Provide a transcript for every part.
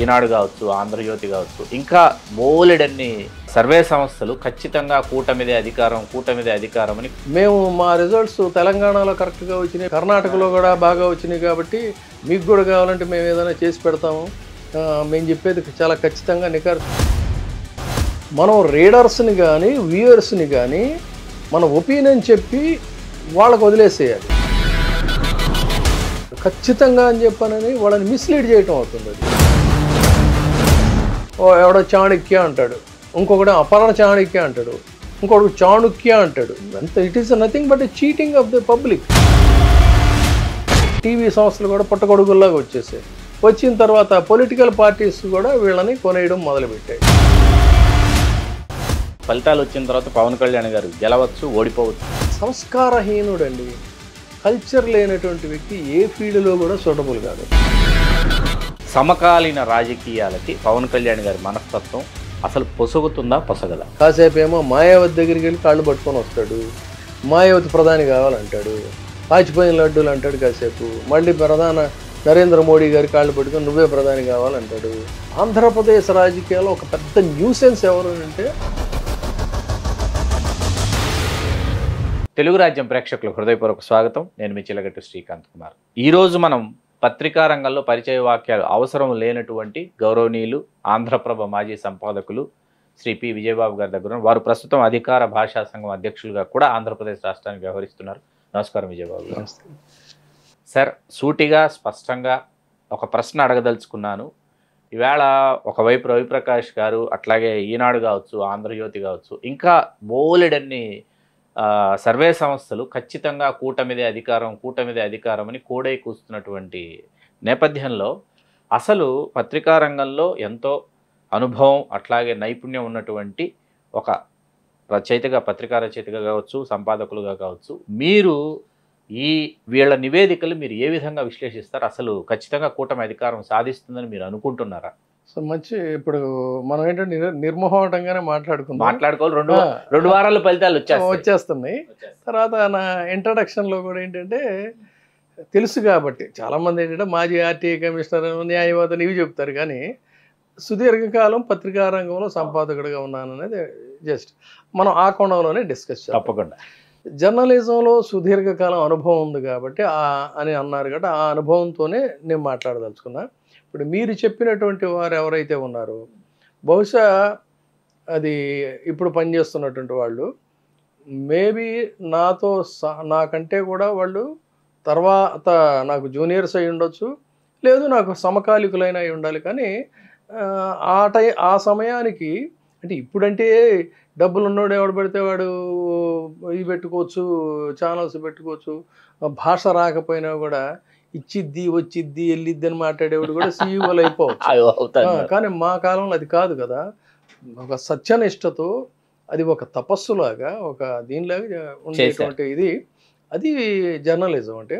ఈనాడు కావచ్చు, ఆంధ్రజ్యోతి కావచ్చు, ఇంకా బోలెడన్ని సర్వే సంస్థలు ఖచ్చితంగా కూటమిదే అధికారం అని. మేము మా రిజల్ట్స్ తెలంగాణలో కరెక్ట్గా వచ్చినాయి, కర్ణాటకలో కూడా బాగా వచ్చినాయి కాబట్టి మీకు కూడా కావాలంటే మేము ఏదైనా చేసి పెడతాము. మేము చెప్పేది చాలా ఖచ్చితంగా నికారు. మనం రీడర్స్ని కానీ వ్యూయర్స్ని కానీ మన ఒపీనియన్ చెప్పి వాళ్ళకు వదిలేసేయాలి. ఖచ్చితంగా అని చెప్పానని వాళ్ళని మిస్లీడ్ చేయటం అవుతుంది. అది ఎవడో చాణక్య అంటాడు, ఇంకొకటి అపరణ చాణక్య అంటాడు, ఇంకొకటి చాణుక్య అంటాడు. అంత it is nothing but cheating of the public. TV సంస్థలు కూడా పుట్టగొడుగుల్లాగా వచ్చేసాయి. వచ్చిన తర్వాత పొలిటికల్ పార్టీస్ కూడా వీళ్ళని కొనేయడం మొదలుపెట్టాయి. ఫలితాలు వచ్చిన తర్వాత పవన్ కళ్యాణ్ గారు గెలవచ్చు, ఓడిపోవచ్చు. సంస్కారహీనుడండి, కల్చర్ లేనటువంటి వ్యక్తి ఏ ఫీల్డ్లో కూడా సూటబుల్ కాదు. సమకాలీన రాజకీయాలకి పవన్ కళ్యాణ్ గారి మనస్తత్వం అసలు పొసగుతుందా, పొసగదా? కాసేపు ఏమో మాయావతి దగ్గరికి వెళ్ళి కాళ్ళు పట్టుకొని వస్తాడు, మాయావతి ప్రధాని కావాలంటాడు, పాచిపోయిన లడ్డూలు అంటాడు. కాసేపు మళ్ళీ నరేంద్ర మోడీ గారి కాళ్ళు పట్టుకొని నువ్వే ప్రధాని కావాలంటాడు. ఆంధ్రప్రదేశ్ రాజకీయాల్లో ఒక పెద్ద న్యూసెన్స్ ఎవరు అంటే తెలుగు రాజ్యం ప్రేక్షకులకు హృదయపూర్వక స్వాగతం. నేను మీ చిలగట్టు శ్రీకాంత్ కుమార్. ఈరోజు మనం పత్రికా రంగంలో పరిచయ వాక్యాలు అవసరం లేనటువంటి గౌరవనీయులు ఆంధ్రప్రభ మాజీ సంపాదకులు శ్రీ పి విజయబాబు గారి దగ్గర. వారు ప్రస్తుతం అధికార భాషా సంఘం అధ్యక్షులుగా కూడా ఆంధ్రప్రదేశ్ రాష్ట్రానికి వ్యవహరిస్తున్నారు. నమస్కారం విజయబాబు గారు. సార్, సూటిగా స్పష్టంగా ఒక ప్రశ్న అడగదలుచుకున్నాను. ఈవేళ ఒకవైపు రవిప్రకాష్ గారు, అట్లాగే ఈనాడు కావచ్చు, ఆంధ్రజ్యోతి కావచ్చు, ఇంకా బోలెడన్ని సర్వే సంస్థలు ఖచ్చితంగా కూటమిదే అధికారం అని కోడై కూస్తున్నటువంటి నేపథ్యంలో అసలు పత్రికా రంగంలో ఎంతో అనుభవం అట్లాగే నైపుణ్యం ఉన్నటువంటి ఒక రచయితగా, పత్రికా రచయితగా కావచ్చు, సంపాదకులుగా కావచ్చు, మీరు వీళ్ళ నివేదికలు మీరు ఏ విధంగా విశ్లేషిస్తారు? అసలు ఖచ్చితంగా కూటమి అధికారం సాధిస్తుందని మీరు అనుకుంటున్నారా? సో మంచి, ఇప్పుడు మనం ఏంటంటే నిర్మోహటంగానే మాట్లాడుకోవాలి. రెండు వారాల ఫలితాలు వచ్చేస్తున్నాయి. తర్వాత నా ఇంట్రడక్షన్లో కూడా ఏంటంటే తెలుసు కాబట్టి చాలామంది ఏంటంటే మాజీ ఆర్టీఐ కమిషనర్, న్యాయవాదులు ఇవి చెప్తారు, కానీ సుదీర్ఘకాలం పత్రికా రంగంలో సంపాదకుడిగా ఉన్నాననేది జస్ట్ మనం ఆ కోణంలోనే డిస్కస్ చేస్తాం. తప్పకుండా. జర్నలిజంలో సుదీర్ఘకాలం అనుభవం ఉంది కాబట్టి అని అన్నారు కాబట్టి ఆ అనుభవంతోనే నేను మాట్లాడదలుచుకున్నా. ఇప్పుడు మీరు చెప్పినటువంటి వారు ఎవరైతే ఉన్నారో బహుశా అది ఇప్పుడు పనిచేస్తున్నటువంటి వాళ్ళు మేబీ నాకంటే కూడా వాళ్ళు తర్వాత నాకు జూనియర్స్ అయి ఉండొచ్చు, లేదు నాకు సమకాలికులైన అయి ఉండాలి. కానీ ఆ సమయానికి అంటే ఇప్పుడంటే డబ్బులు ఉన్నోడు ఎవడు పడితే వాడు ఇవి పెట్టుకోవచ్చు, ఛానల్స్ పెట్టుకోవచ్చు, భాష రాకపోయినా కూడా ఇచ్చిద్ది వచ్చిద్ది వెళ్ళిద్ది అని మాట్లాడేవాడు కూడా సీఈఓలు అయిపోవచ్చు. కానీ మా కాలంలో అది కాదు కదా. ఒక సత్యనిష్టతో అది ఒక తపస్సులాగా, ఒక దీనిలాగా ఉండేటువంటి ఇది, అది జర్నలిజం అంటే.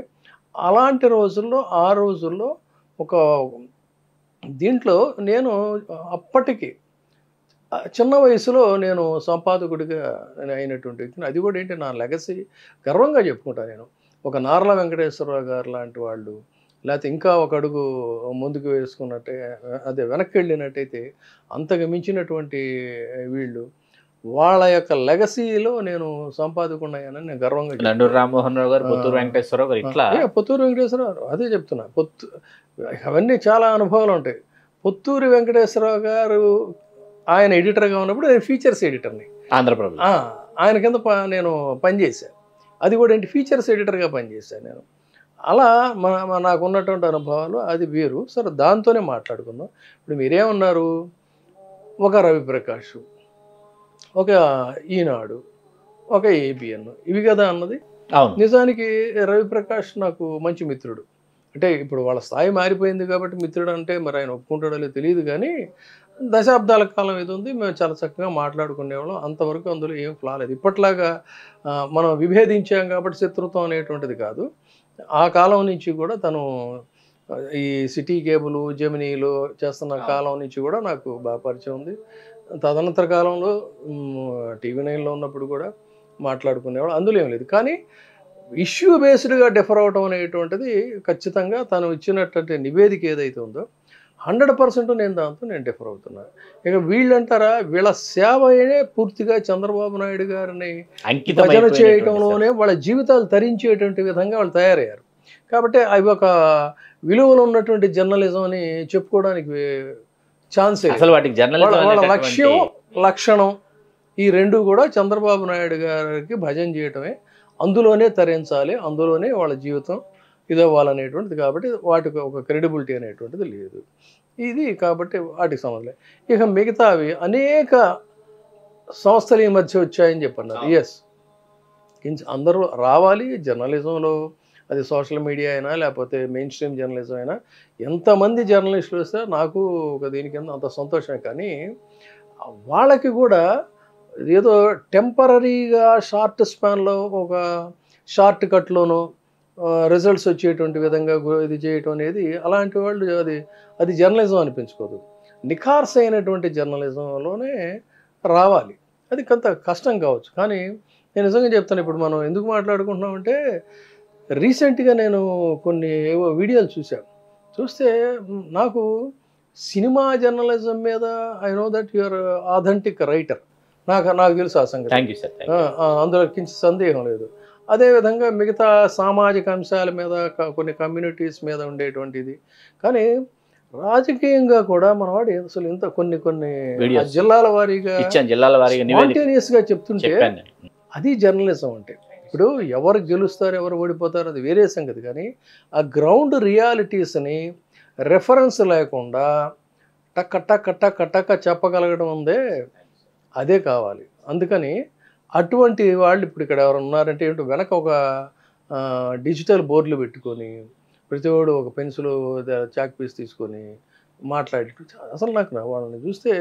అలాంటి రోజుల్లో ఆ రోజుల్లో ఒక దీంట్లో నేను అప్పటికి చిన్న వయసులో నేను సంపాదకుడిగా అయినటువంటి వ్యక్తిని. అది కూడా ఏంటి, నా లెగసీ గర్వంగా చెప్పుకుంటాను నేను. ఒక నార్ల వెంకటేశ్వరరావు గారు లాంటి వాళ్ళు, లేకపోతే ఇంకా ఒక అడుగు ముందుకు వేసుకున్నట్టే, అదే వెనక్కి వెళ్ళినట్టయితే అంతకు మించినటువంటి వీళ్ళు, వాళ్ళ యొక్క లెగసీలో నేను సంపాదకున్నాయని నేను గర్వంగా. నండూరు రామ్మోహన్ రావు గారు, పొత్తూరు వెంకటేశ్వరరావు గారు, ఇట్లా పొత్తూరు వెంకటేశ్వరరావు, అదే చెప్తున్నా. అవన్నీ చాలా అనుభవాలు ఉంటాయి. పొత్తూరు వెంకటేశ్వరరావు గారు ఆయన ఎడిటర్గా ఉన్నప్పుడు నేను ఫీచర్స్ ఎడిటర్ని ఆంధ్రప్రభ, ఆయన కింద నేను పనిచేశాను. అది కూడా ఏంటి, ఫీచర్స్ ఎడిటర్గా పనిచేశాను నేను. అలా నాకు ఉన్నటువంటి అనుభవాలు అది వేరు. సరే, దాంతోనే మాట్లాడుకుందాం. ఇప్పుడు మీరేమన్నారు, ఒక రవిప్రకాష్, ఒక ఈనాడు, ఒక ఏబిఎన్, ఇవి కదా అన్నది. నిజానికి రవిప్రకాష్ నాకు మంచి మిత్రుడు. అంటే ఇప్పుడు వాళ్ళ స్థాయి మారిపోయింది కాబట్టి మిత్రుడు అంటే మరి ఆయన ఒప్పుకుంటాడో లేదో తెలియదు, కానీ దశాబ్దాల కాలం ఇది ఉంది. మేము చాలా చక్కగా మాట్లాడుకునేవాళ్ళం. అంతవరకు అందులో ఏం ఫ్లా లేదు. ఇప్పట్లాగా మనం విభేదించాం కాబట్టి శత్రుత్వం అనేటువంటిది కాదు. ఆ కాలం నుంచి కూడా తను ఈ సిటీ కేబుల్, జెమినీలో చేస్తున్న కాలం నుంచి కూడా నాకు బాగా పరిచయం ఉంది. తదనంతర కాలంలో TV9లో ఉన్నప్పుడు కూడా మాట్లాడుకునేవాడు, అందులో ఏం లేదు. కానీ ఇష్యూ బేస్డ్గా డిఫర్ అవటం అనేటువంటిది ఖచ్చితంగా తను ఇచ్చినటువంటి నివేదిక ఏదైతే ఉందో 100% నేను డిఫర్ అవుతున్నాను. ఇక వీళ్ళంటారా, వీళ్ళ సేవనే పూర్తిగా చంద్రబాబు నాయుడు గారిని భజన చేయటంలోనే వాళ్ళ జీవితాలు తరించేటువంటి విధంగా వాళ్ళు తయారయ్యారు. కాబట్టి అవి ఒక విలువలు ఉన్నటువంటి జర్నలిజం అని చెప్పుకోవడానికి ఛాన్సే లేదు. అసలు వాటికి వాళ్ళ లక్ష్యం, లక్షణం ఈ రెండు కూడా చంద్రబాబు నాయుడు గారికి భజన చేయటమే, అందులోనే తరించాలి, అందులోనే వాళ్ళ జీవితం ఇదవ్వాలనేటువంటిది. కాబట్టి వాటికి ఒక క్రెడిబిలిటీ అనేటువంటిది లేదు. ఇది కాబట్టి వాటికి సంబంధం లేదు. ఇక మిగతావి అనేక సంస్థలు ఈ మధ్య వచ్చాయని చెప్పన్నారు. ఎస్, అందరూ రావాలి జర్నలిజంలో, అది సోషల్ మీడియా అయినా లేకపోతే మెయిన్ స్ట్రీమ్ జర్నలిజం అయినా. ఎంతమంది జర్నలిస్టులు వస్తే నాకు ఒక దీనికి అంత సంతోషమే. కానీ వాళ్ళకి కూడా ఏదో టెంపరీగా షార్ట్ స్పాన్లో ఒక షార్ట్ కట్లోనో రిజల్ట్స్ వచ్చేటువంటి విధంగా ఇది చేయటం అనేది, అలాంటి వాళ్ళు అది జర్నలిజం అనిపించుకోదు. నిఖార్స్ అయినటువంటి జర్నలిజంలోనే రావాలి. అది కొంత కష్టం కావచ్చు. కానీ నేను నిజంగా చెప్తాను, ఇప్పుడు మనం ఎందుకు మాట్లాడుకుంటున్నామంటే, రీసెంట్గా నేను కొన్ని ఏవో వీడియోలు చూస్తే నాకు సినిమా జర్నలిజం మీద I know that your authentic writer, నాకు తెలుసు ఆ సంగతి, అందులో కించి సందేహం లేదు. అదేవిధంగా మిగతా సామాజిక అంశాల మీద, కొన్ని కమ్యూనిటీస్ మీద ఉండేటువంటిది. కానీ రాజకీయంగా కూడా మనవాడు అసలు ఇంత కొన్ని జిల్లాల వారీగా స్పాంటేనియస్గా చెప్తుంటే అది జర్నలిజం అంటే. ఇప్పుడు ఎవరు గెలుస్తారు, ఎవరు ఓడిపోతారు అది వేరే సంగతి. కానీ ఆ గ్రౌండ్ రియాలిటీస్ని రెఫరెన్స్ లేకుండా టక్క టక్క టక్క టక్క చెప్పగలగడం ఉందే, అదే కావాలి. అందుకని అటువంటి వాళ్ళు ఇప్పుడు ఇక్కడ ఎవరు ఉన్నారంటే ఏంటో, వెనక ఒక డిజిటల్ బోర్డులు పెట్టుకొని ప్రతివాడు ఒక పెన్సిల్ చాక్ పీస్ తీసుకొని మాట్లాడి, అసలు నాకు వాళ్ళని చూస్తే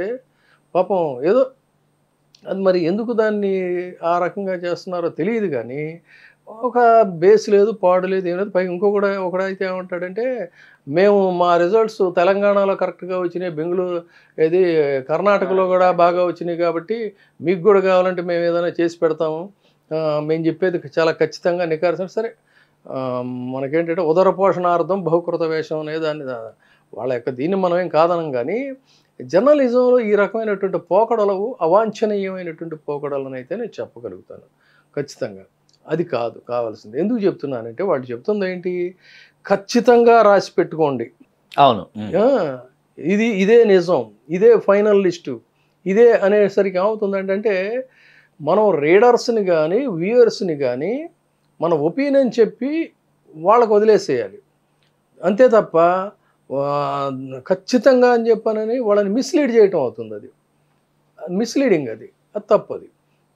పాపం ఏదో అది మరి ఎందుకు దాన్ని ఆ రకంగా చేస్తున్నారో తెలియదు. కానీ ఒక బేస్ లేదు, పాడు లేదు, ఏం లేదు. పైగా ఒకడైతే ఏమంటాడంటే, మేము మా రిజల్ట్స్ తెలంగాణలో కరెక్ట్గా వచ్చినాయి, బెంగళూరు ఇది కర్ణాటకలో కూడా బాగా వచ్చినాయి, కాబట్టి మీకు కూడా కావాలంటే మేము ఏదైనా చేసి పెడతాము, మేము చెప్పేది చాలా ఖచ్చితంగా నిఖార్సం. సరే, మనకేంటంటే ఉదర పోషణార్థం బహుకృత వేషం అనేది వాళ్ళ యొక్క దీన్ని మనం ఏం కాదనం. కానీ జర్నలిజంలో ఈ రకమైనటువంటి పోకడలు, అవాంఛనీయమైనటువంటి పోకడలను అయితే నేను చెప్పగలుగుతాను ఖచ్చితంగా. అది కావాల్సింది. ఎందుకు చెప్తున్నానంటే, వాళ్ళు చెప్తుంది ఏంటి, ఖచ్చితంగా రాసి పెట్టుకోండి, అవును ఇదే నిజం, ఇదే ఫైనల్ లిస్టు, ఇదే అనేసరికి ఏమవుతుందంటే, మనం రీడర్స్ని కానీ వ్యూయర్స్ని కానీ మన ఒపీనియన్ చెప్పి వాళ్ళకు వదిలేసేయాలి అంతే తప్ప ఖచ్చితంగా అని చెప్పానని వాళ్ళని మిస్లీడ్ చేయటం అవుతుంది. అది మిస్లీడింగ్, అది తప్పది.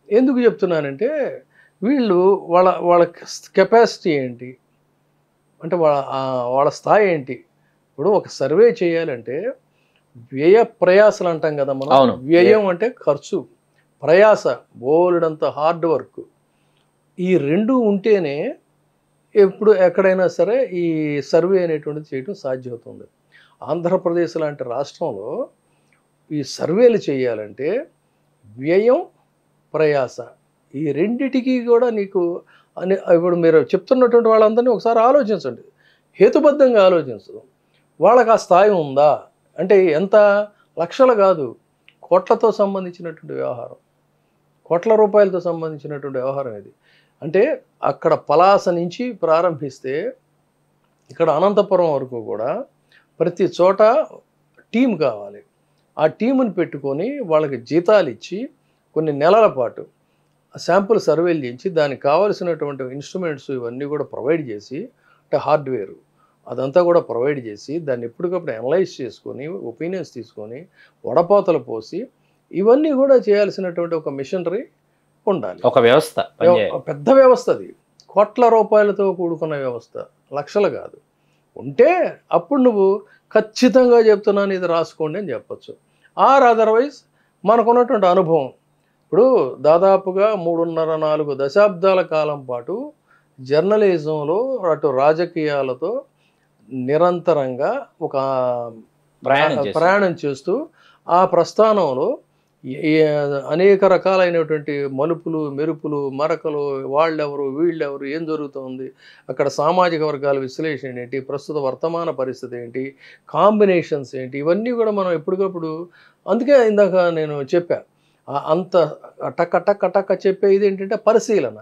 ఎందుకు చెప్తున్నానంటే, వీళ్ళు వాళ్ళ కెపాసిటీ ఏంటి అంటే, వాళ్ళ స్థాయి ఏంటి. ఇప్పుడు ఒక సర్వే చేయాలంటే వ్యయ ప్రయాసలు అంటాం కదా మనం. వ్యయం అంటే ఖర్చు, ప్రయాస, బోలెడంత హార్డ్ వర్క్, ఈ రెండు ఉంటేనే ఎప్పుడు ఎక్కడైనా సరే ఈ సర్వే అనేటువంటిది చేయడం సాధ్యమవుతుంది. ఆంధ్రప్రదేశ్ లాంటి రాష్ట్రంలో ఈ సర్వేలు చేయాలంటే వ్యయం, ప్రయాస, ఈ రెండిటికి కూడా నీకు ఇప్పుడు మీరు చెప్తున్నటువంటి వాళ్ళందరినీ ఒకసారి ఆలోచించండి, హేతుబద్ధంగా ఆలోచించదు. వాళ్ళకి ఆ స్థాయి ఉందా అంటే, ఎంత లక్షలు కాదు, కోట్లతో సంబంధించినటువంటి వ్యవహారం, కోట్ల రూపాయలతో సంబంధించినటువంటి వ్యవహారం ఇది. అంటే అక్కడ పలాస నుంచి ప్రారంభిస్తే ఇక్కడ అనంతపురం వరకు కూడా ప్రతి చోట టీం కావాలి. ఆ టీముని పెట్టుకొని వాళ్ళకి జీతాలు ఇచ్చి కొన్ని నెలల పాటు శాంపుల్ సర్వేలు చేయించి దానికి కావాల్సినటువంటి ఇన్స్ట్రుమెంట్స్ ఇవన్నీ కూడా ప్రొవైడ్ చేసి, అంటే హార్డ్వేరు అదంతా కూడా ప్రొవైడ్ చేసి, దాన్ని ఎప్పటికప్పుడు అనలైజ్ చేసుకొని ఒపీనియన్స్ తీసుకొని వడపోతలు పోసి ఇవన్నీ కూడా చేయాల్సినటువంటి ఒక మిషనరీ ఉండాలి. ఒక వ్యవస్థ, పెద్ద వ్యవస్థ, అది కోట్ల రూపాయలతో కూడుకున్న వ్యవస్థ, లక్షలు కాదు. ఉంటే అప్పుడు నువ్వు ఖచ్చితంగా చెప్తున్నాను ఇది రాసుకోండి అని చెప్పచ్చు. అదర్వైజ్ మనకున్నటువంటి అనుభవం, ఇప్పుడు దాదాపుగా 3.5-4 దశాబ్దాల కాలం పాటు జర్నలిజంలో అటు రాజకీయాలతో నిరంతరంగా ఒక ప్రయాణం చేస్తూ, ఆ ప్రస్థానంలో అనేక రకాలైనటువంటి మలుపులు మెరుపులు మరకలు, వాళ్ళెవరు వీళ్ళెవరు, ఏం జరుగుతోంది అక్కడ, సామాజిక వర్గాల విశ్లేషణ ఏంటి, ప్రస్తుత వర్తమాన పరిస్థితి ఏంటి, కాంబినేషన్స్ ఏంటి, ఇవన్నీ కూడా మనం ఎప్పటికప్పుడు, అందుకే ఇందాక నేను చెప్పా అంత టక్క టక్క టక్క చెప్పేది ఏంటంటే పరిశీలన.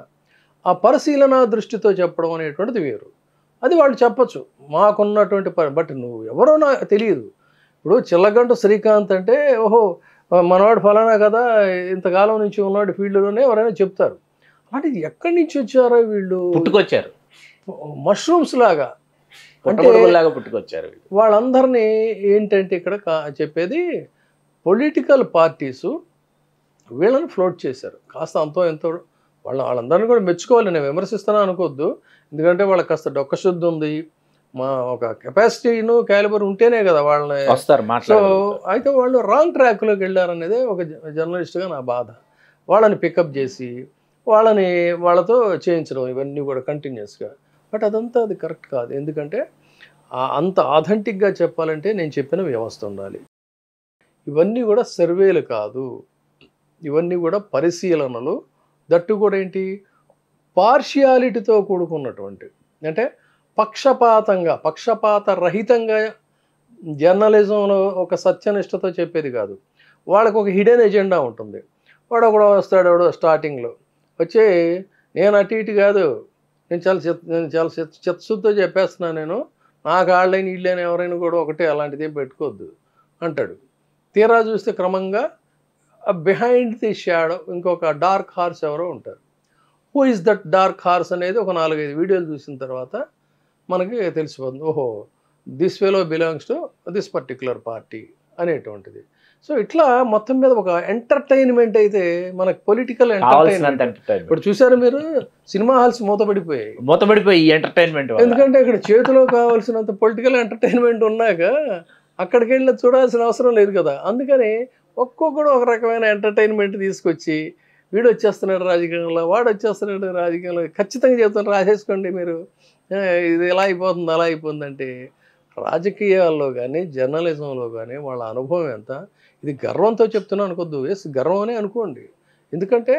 ఆ పరిశీలన దృష్టితో చెప్పడం అనేటువంటిది వేరు. అది వాళ్ళు చెప్పచ్చు మాకున్నటువంటి బట్ నువ్వు ఎవరో నాకు తెలియదు. ఇప్పుడు చిల్లగంటు శ్రీకాంత్ అంటే ఓహో మనవాడు ఫలానా కదా, ఇంతకాలం నుంచి ఉన్నాడు ఫీల్డ్లోనే ఎవరైనా చెప్తారు. అంటే ఎక్కడి నుంచి వచ్చారో వీళ్ళు, పుట్టుకొచ్చారు, మష్రూమ్స్ లాగా పుట్టగొడుగులాగా పుట్టుకొచ్చారు. వాళ్ళందరినీ ఏంటంటే ఇక్కడ చెప్పేది పొలిటికల్ పార్టీసు వీళ్ళని ఫ్లోట్ చేశారు. కాస్త అంతో ఎంతో వాళ్ళందరినీ కూడా మెచ్చుకోవాలి, నేను విమర్శిస్తాను అనుకోవద్దు. ఎందుకంటే వాళ్ళకి కాస్త డొక్కశుద్ధి ఉంది, మా ఒక కెపాసిటీను క్యాలిబర్ ఉంటేనే కదా వాళ్ళని వస్తారు. సో అయితే వాళ్ళు రాంగ్ ట్రాక్లోకి వెళ్ళారనేదే ఒక జర్నలిస్ట్గా నా బాధ. వాళ్ళని పికప్ చేసి వాళ్ళతో చేయించడం ఇవన్నీ కూడా కంటిన్యూస్గా. బట్ అదంతా అది కరెక్ట్ కాదు. ఎందుకంటే అంత ఆథెంటిక్గా చెప్పాలంటే నేను చెప్పిన వ్యవస్థ ఉండాలి. ఇవన్నీ కూడా సర్వేలు కాదు, ఇవన్నీ కూడా పరిశీలనలు. దట్టు కూడా ఏంటి, పార్షియాలిటీతో కూడుకున్నటువంటి, అంటే పక్షపాత రహితంగా జర్నలిజంలో ఒక సత్యనిష్టతో చెప్పేది కాదు. వాళ్ళకు ఒక హిడెన్ ఎజెండా ఉంటుంది. వాడు కూడా వస్తాడు, వాడు స్టార్టింగ్లో వచ్చి నేను అటు ఇటు కాదు, నేను చాలా చిత్తశుద్ధితో చెప్పేస్తున్నాను, నేను నాకు ఆళ్ళైన వీళ్ళైన ఎవరైనా కూడా ఒకటే, అలాంటిది ఏం పెట్టుకోవద్దు అంటాడు. తీరా చూస్తే క్రమంగా బిహైండ్ ది షాడో ఇంకొక డార్క్ హార్స్ ఎవరో ఉంటారు. Who is that dark horse అనేది ఒక 4-5 వీడియోలు చూసిన తర్వాత మనకి తెలిసిపోతుంది. ఓహో this fellow belongs to this particular party అనేటువంటిది. సో ఇట్లా మొత్తం మీద ఒక ఎంటర్టైన్మెంట్ అయితే మనకు పొలిటికల్ ఎంటర్టైన్మెంట్. ఇప్పుడు చూసారు మీరు, సినిమా హాల్స్ మూతపడిపోయి ఎంటర్టైన్మెంట్, ఎందుకంటే ఇక్కడ చేతిలో కావాల్సినంత పొలిటికల్ ఎంటర్టైన్మెంట్ ఉన్నాక అక్కడికి వెళ్ళి చూడాల్సిన అవసరం లేదు కదా. అందుకని ఒక్కొక్కడు ఒక రకమైన ఎంటర్టైన్మెంట్ తీసుకొచ్చి, వీడు వచ్చేస్తున్నాడు రాజకీయంలో, వాడు వచ్చేస్తున్నాడు రాజకీయంలో, ఖచ్చితంగా చెప్తాను రాసేసుకోండి మీరు, ఇది ఎలా అయిపోతుంది అలా అయిపోతుందంటే, రాజకీయాల్లో కానీ జర్నలిజంలో కానీ వాళ్ళ అనుభవం ఎంత. ఇది గర్వంతో చెప్తున్నాను అనుకోద్దు, గర్వం అనే అనుకోండి. ఎందుకంటే